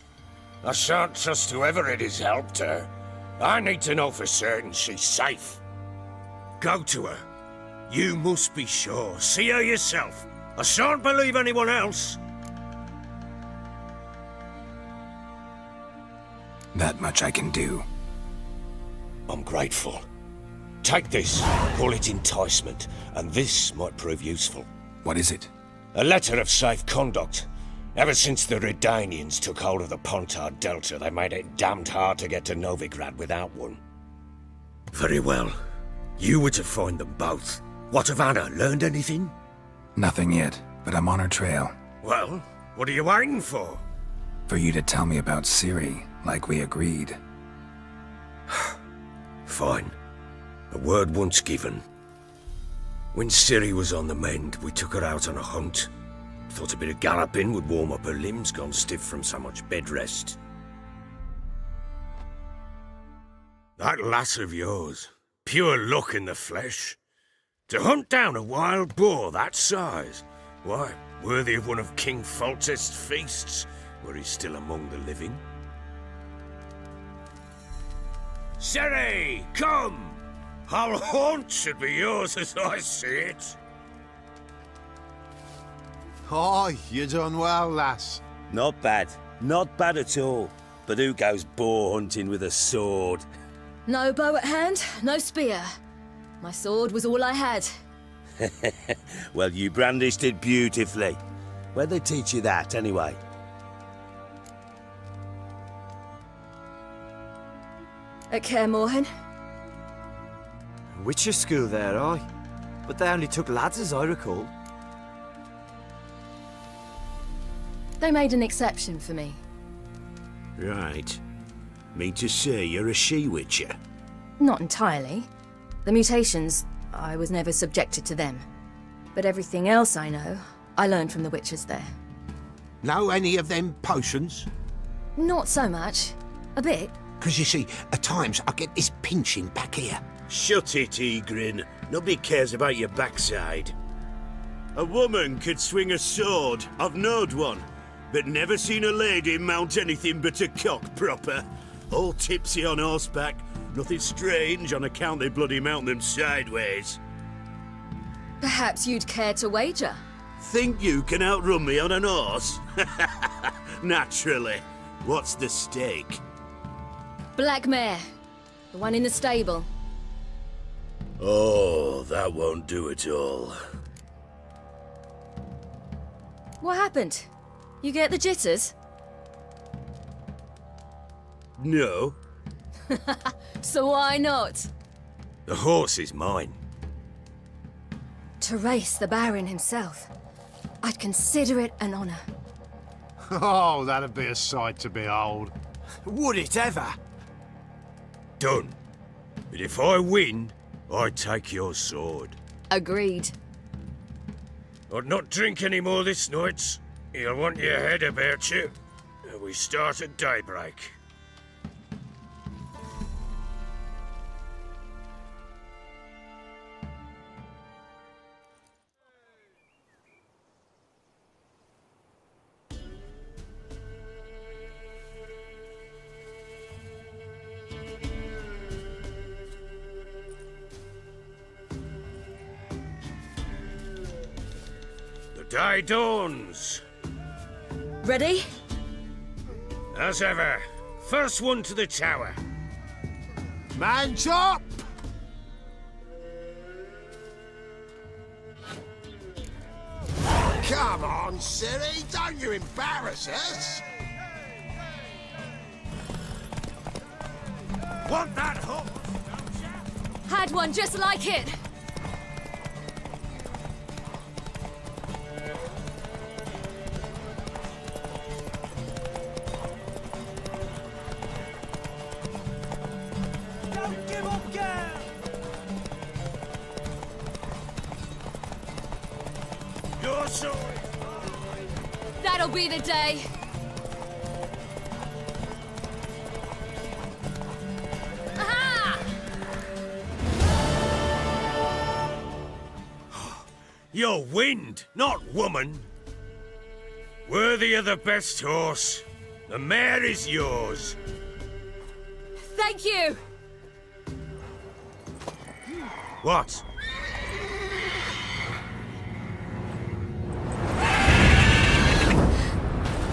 L: I shan't trust whoever it is helped her. I need to know for certain she's safe. Go to her. You must be sure. See her yourself. I shan't believe anyone else.
E: That much I can do.
L: I'm grateful. Take this, call it enticement, and this might prove useful.
E: What is it?
L: A letter of safe conduct. Ever since the Redanians took hold of the Pontard Delta, they made it damned hard to get to Novigrad without one. Very well. You were to find them both. What of Anna? Learned anything?
E: Nothing yet, but I'm on her trail.
L: Well, what are you waiting for?
E: For you to tell me about Ciri, like we agreed.
L: Fine. A word once given. When Ciri was on the mend, we took her out on a hunt. Thought a bit of galloping would warm up her limbs gone stiff from so much bed rest. That lass of yours, pure luck in the flesh. To hunt down a wild boar that size, why, worthy of one of King Foltest's feasts, were he still among the living. Ciri, come! Our haunt should be yours as I see it.
D: Oh, you done well, lass.
C: Not bad. Not bad at all. But who goes boar hunting with a sword?
M: No bow at hand, no spear. My sword was all I had.
C: Well, you brandished it beautifully. Where'd they teach you that, anyway?
M: At Kaer Morhen.
N: Witcher school there, aye. But they only took lads, as I recall.
M: They made an exception for me.
C: Right. Mean to say you're a she-witcher?
M: Not entirely. The mutations, I was never subjected to them. But everything else I know, I learned from the witches there.
D: Know any of them potions?
M: Not so much. A bit.
D: 'Cause you see, at times I get this pinching back here.
C: Shut it, Egrin. Nobody cares about your backside. A woman could swing a sword. I've knowed one. But never seen a lady mount anything but a cock proper. All tipsy on horseback. Nothing strange on account they bloody mount them sideways.
M: Perhaps you'd care to wager?
C: Think you can outrun me on an horse? Naturally. What's the stake?
M: Black mare. The one in the stable.
C: Oh, that won't do it all.
M: What happened? You get the jitters?
C: No.
M: So why not?
C: The horse is mine.
M: To race the Baron himself. I'd consider it an honor.
D: Oh, that'd be a sight to behold.
N: Would it ever?
C: Done. But if I win, I take your sword.
M: Agreed.
C: I'd not drink any more this night. You'll want your head about you. We start at daybreak. The day dawns.
M: Ready?
C: As ever, first one to the tower.
D: Man chop! Come on, silly, don't you embarrass us!
C: Want that hook?
M: Had one just like it.
C: Your sword.
M: That'll be the day. Aha!
C: You're wind, not woman. Worthy of the best horse. The mare is yours.
M: Thank you.
C: What?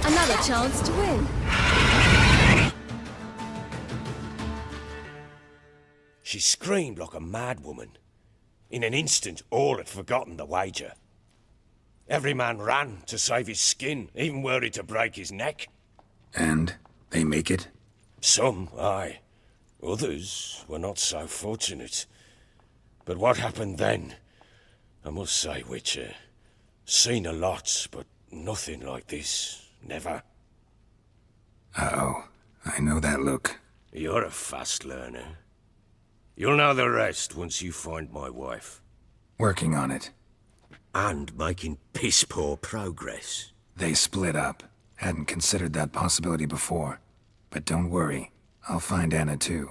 M: Another chance to win.
C: She screamed like a mad woman. In an instant, all had forgotten the wager. Every man ran to save his skin, even were it to break his neck.
K: And they make it?
C: Some, aye. Others were not so fortunate. But what happened then? I must say, Witcher, seen a lot, but nothing like this. Never.
K: Uh-oh. I know that look.
C: You're a fast learner. You'll know the rest once you find my wife.
K: Working on it.
C: And making piss-poor progress.
K: They split up. Hadn't considered that possibility before. But don't worry. I'll find Anna too.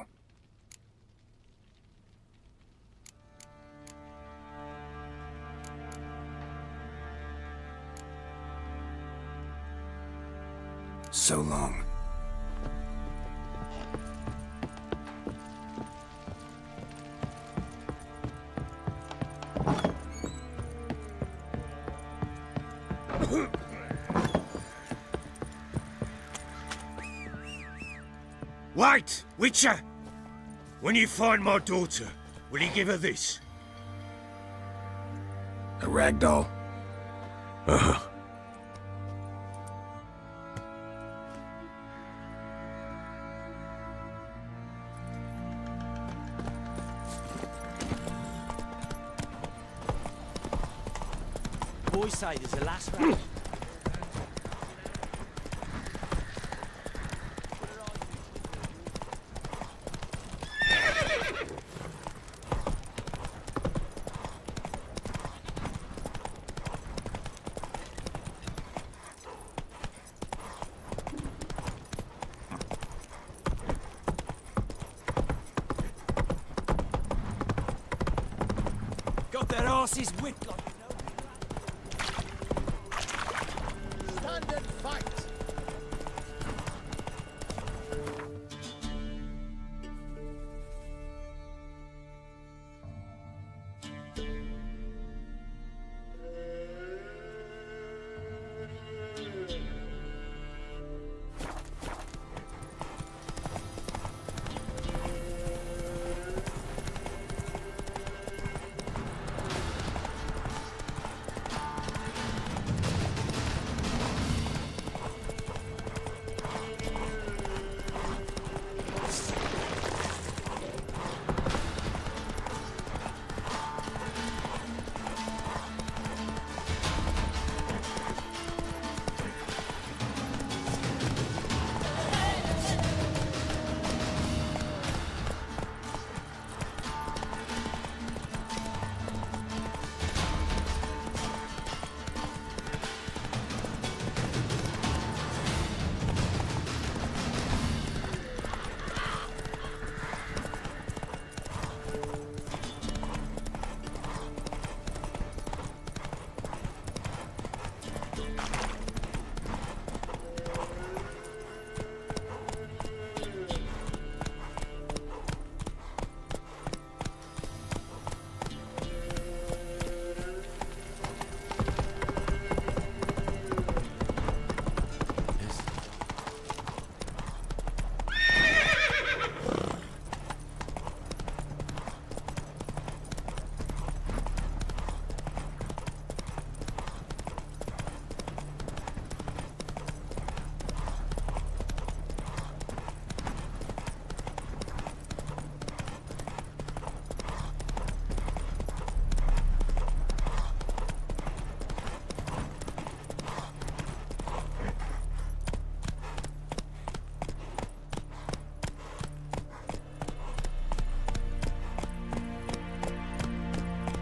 K: So long.
C: Wait, Witcher! When you find my daughter, will you give her this?
K: A rag doll?
C: Uh-huh.
N: boys say there's a last round. Got their asses whipped like you know.
F: Stand and fight!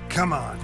E: Come on.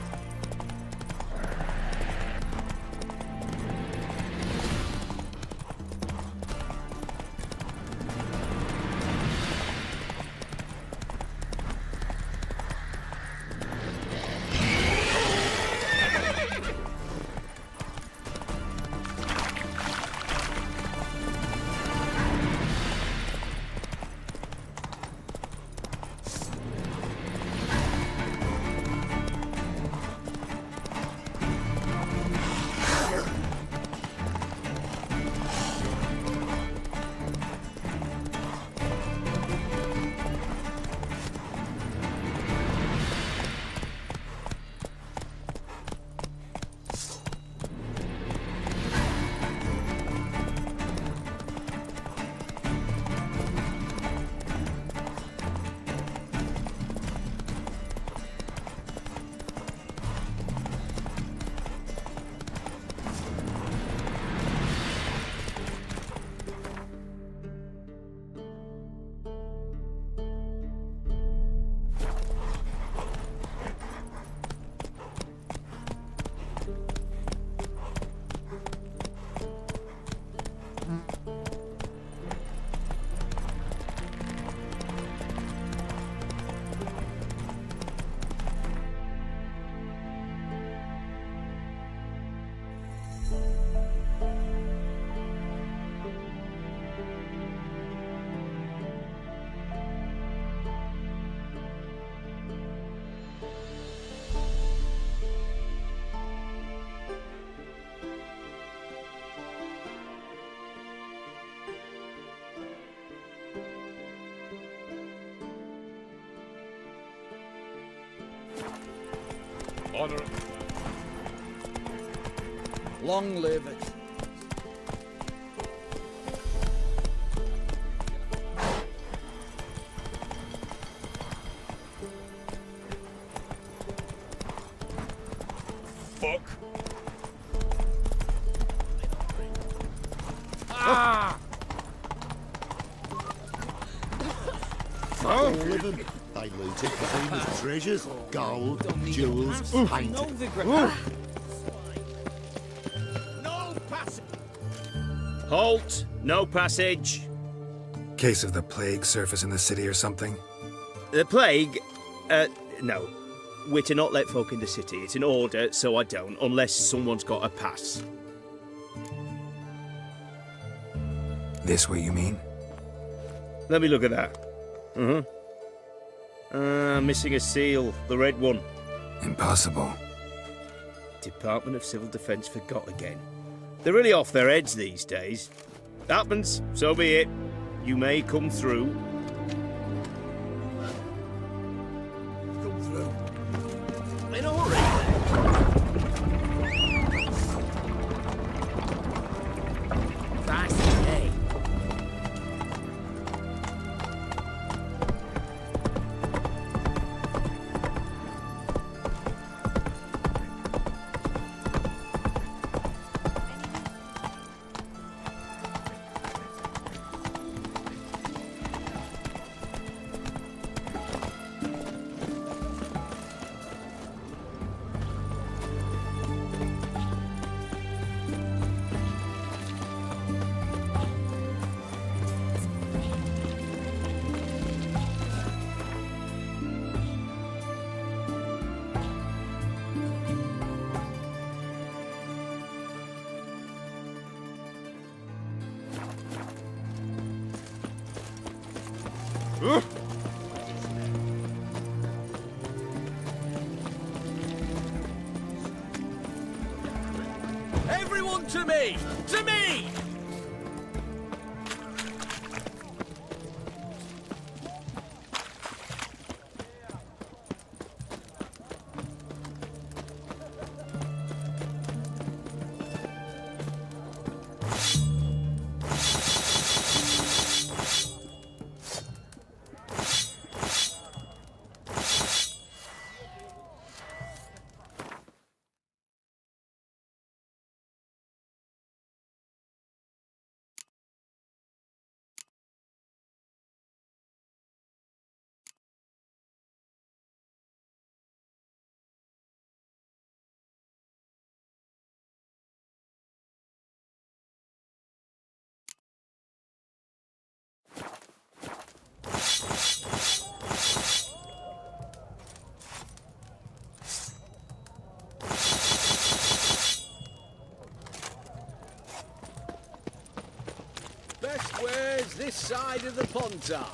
F: Honor it. Long live it.
L: Fuck.
D: even. They looted Carina's treasures, gold, jewels, painting.
F: No passage!
O: Halt! No passage!
E: Case of the plague surface in the city or something?
O: The plague? No. We're to not let folk in the city. It's an order, so I don't, unless someone's got a pass.
E: This way, you mean?
O: Let me look at that. Missing a seal. The red one.
E: Impossible.
O: Department of Civil Defence forgot again. They're really off their heads these days. Happens, so be it. You may come through.
F: Come through.
C: In a hurry,
G: Fast day. Everyone to me! To me!
F: Best ways this side of the Pontar.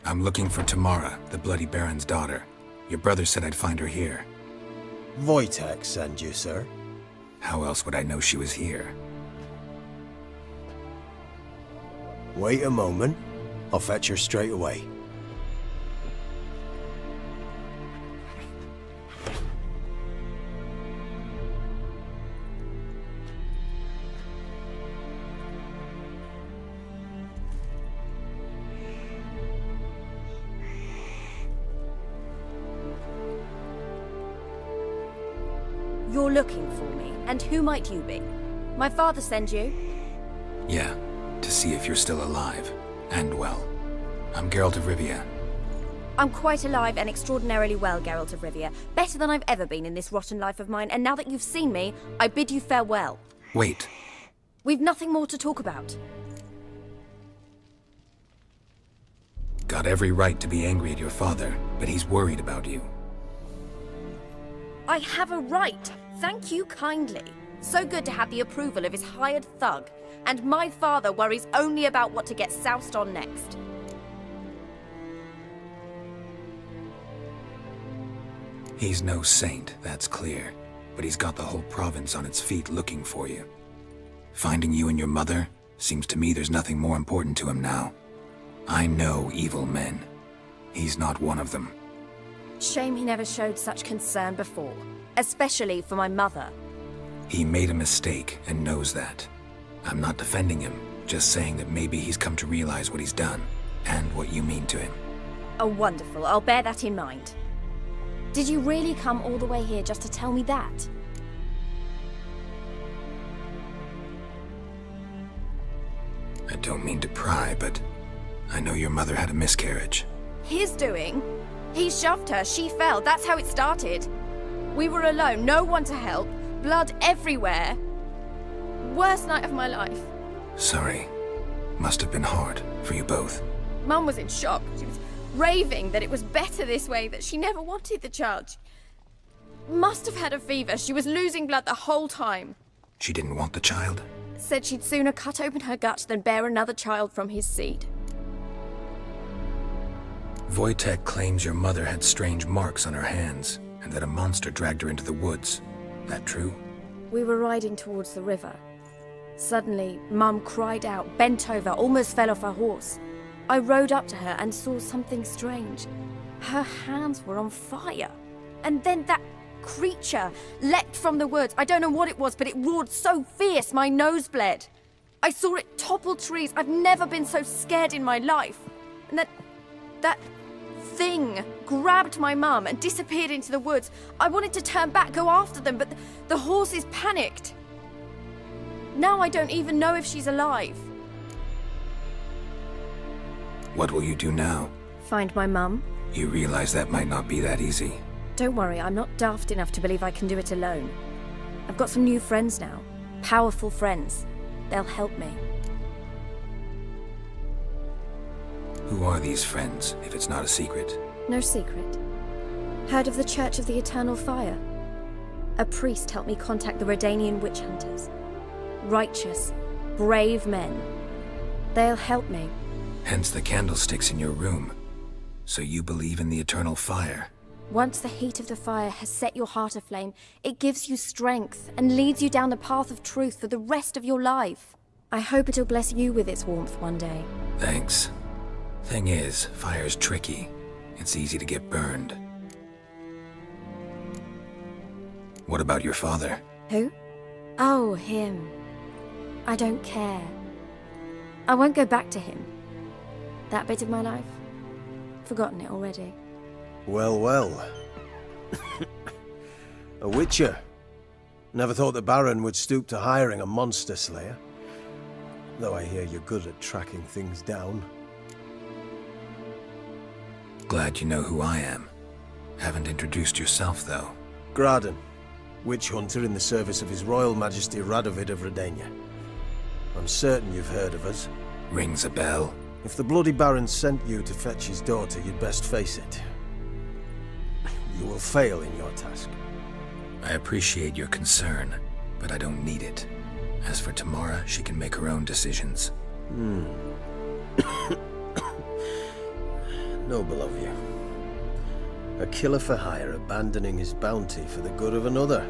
E: I'm looking for Tamara, the Bloody Baron's daughter. Your brother said I'd find her here.
A: Wojtek sent you, sir.
E: How else would I know she was here?
A: Wait a moment. I'll fetch her straight away.
P: You're looking for me, and who might you be? My father sent you?
E: Yeah, to see if you're still alive. And well. I'm Geralt of Rivia.
P: I'm quite alive and extraordinarily well, Geralt of Rivia. Better than I've ever been in this rotten life of mine, and now that you've seen me, I bid you farewell.
E: Wait.
P: We've nothing more to talk about.
E: Got every right to be angry at your father, but he's worried about you.
P: I have a right. Thank you kindly. So good to have the approval of his hired thug. And my father worries only about what to get soused on next.
E: He's no saint, that's clear. But he's got the whole province on its feet looking for you. Finding you and your mother, seems to me there's nothing more important to him now. I know evil men. He's not one of them.
P: Shame he never showed such concern before. Especially for my mother.
E: He made a mistake and knows that. I'm not defending him, just saying that maybe he's come to realize what he's done, and what you mean to him.
P: Oh, wonderful. I'll bear that in mind. Did you really come all the way here just to tell me that?
K: I don't mean to pry, but I know your mother had a miscarriage.
P: His doing? He shoved her, she fell, that's how it started. We were alone, no one to help, blood everywhere. Worst night of my life.
K: Sorry. Must have been hard for you both.
P: Mum was in shock. She was raving that it was better this way, that she never wanted the child. She must have had a fever. She was losing blood the whole time.
K: She didn't want the child?
P: Said she'd sooner cut open her gut than bear another child from his seed.
K: Wojtek claims your mother had strange marks on her hands, and that a monster dragged her into the woods. That true?
P: We were riding towards the river. Suddenly, Mum cried out, bent over, almost fell off her horse. I rode up to her and saw something strange. Her hands were on fire. And then that creature leapt from the woods. I don't know what it was, but it roared so fierce my nose bled. I saw it topple trees. I've never been so scared in my life. And that thing grabbed my mum and disappeared into the woods. I wanted to turn back, go after them, but the horses panicked. Now I don't even know if she's alive.
K: What will you do now?
P: Find my mum.
K: You realize that might not be that easy.
P: Don't worry, I'm not daft enough to believe I can do it alone. I've got some new friends now. Powerful friends. They'll help me.
K: Who are these friends, if it's not a secret?
P: No secret. Heard of the Church of the Eternal Fire? A priest helped me contact the Redanian witch hunters. Righteous, brave men. They'll help me.
K: Hence the candlesticks in your room. So you believe in the eternal fire?
P: Once the heat of the fire has set your heart aflame, it gives you strength and leads you down the path of truth for the rest of your life. I hope it'll bless you with its warmth one day.
K: Thanks. Thing is, fire's tricky. It's easy to get burned. What about your father?
P: Who? Oh, him. I don't care. I won't go back to him. That bit of my life? Forgotten it already.
A: Well, well. A witcher. Never thought the Baron would stoop to hiring a monster slayer. Though I hear you're good at tracking things down.
K: Glad you know who I am. Haven't introduced yourself, though.
A: Graden, witch hunter in the service of His Royal Majesty Radovid of Redania. I'm certain you've heard of us.
K: Rings a bell.
A: If the bloody Baron sent you to fetch his daughter, you'd best face it. You will fail in your task.
K: I appreciate your concern, but I don't need it. As for Tamara, she can make her own decisions.
A: Noble of you. A killer for hire abandoning his bounty for the good of another.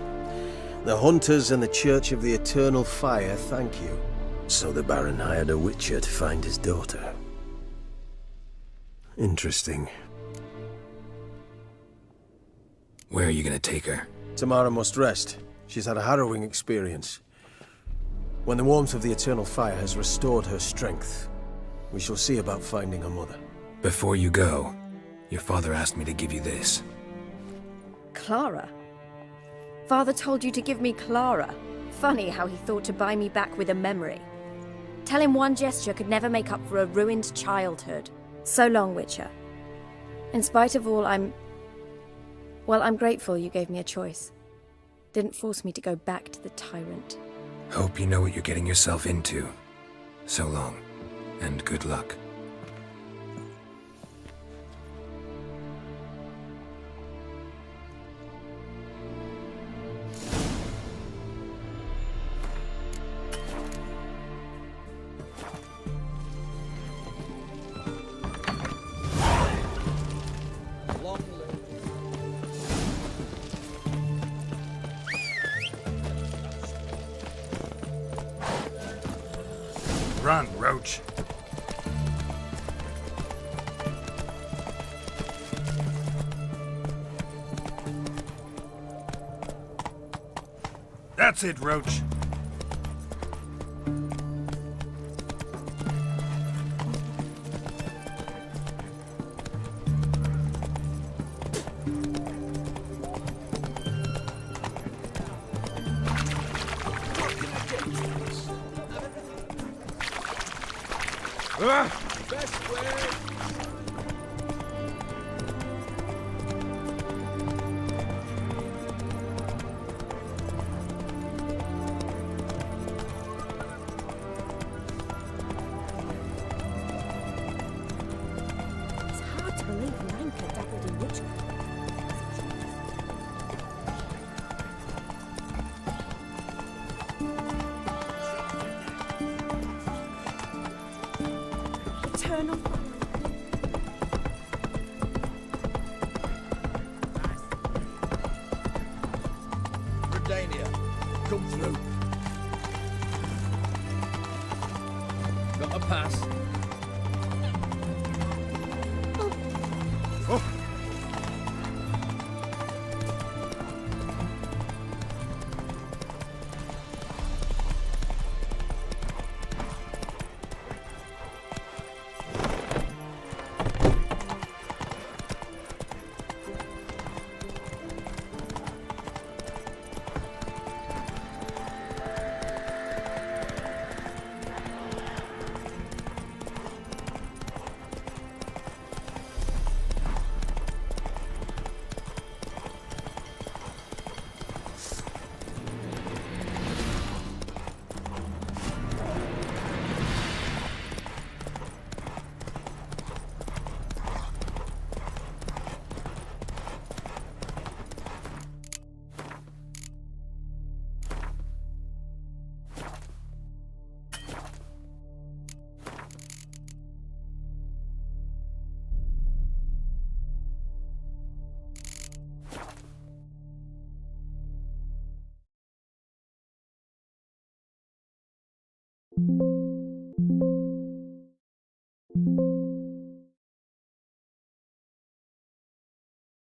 A: The hunters and the Church of the Eternal Fire thank you. So the Baron hired a witcher to find his daughter. Interesting.
K: Where are you gonna take her?
A: Tamara must rest. She's had a harrowing experience. When the warmth of the Eternal Fire has restored her strength, we shall see about finding her mother.
K: Before you go, your father asked me to give you this.
P: Clara? Father told you to give me Clara. Funny how he thought to buy me back with a memory. Tell him one gesture could never make up for a ruined childhood. So long, Witcher. In spite of all, I'm grateful you gave me a choice. Didn't force me to go back to the tyrant.
K: Hope you know what you're getting yourself into. So long, and good luck.
E: Run, Roach. That's it, Roach.
G: Best way.
P: It's hard to believe an anchor dabbled in witchcraft. Eternal fire.
F: Redania, come through.
G: Got a pass.
I: you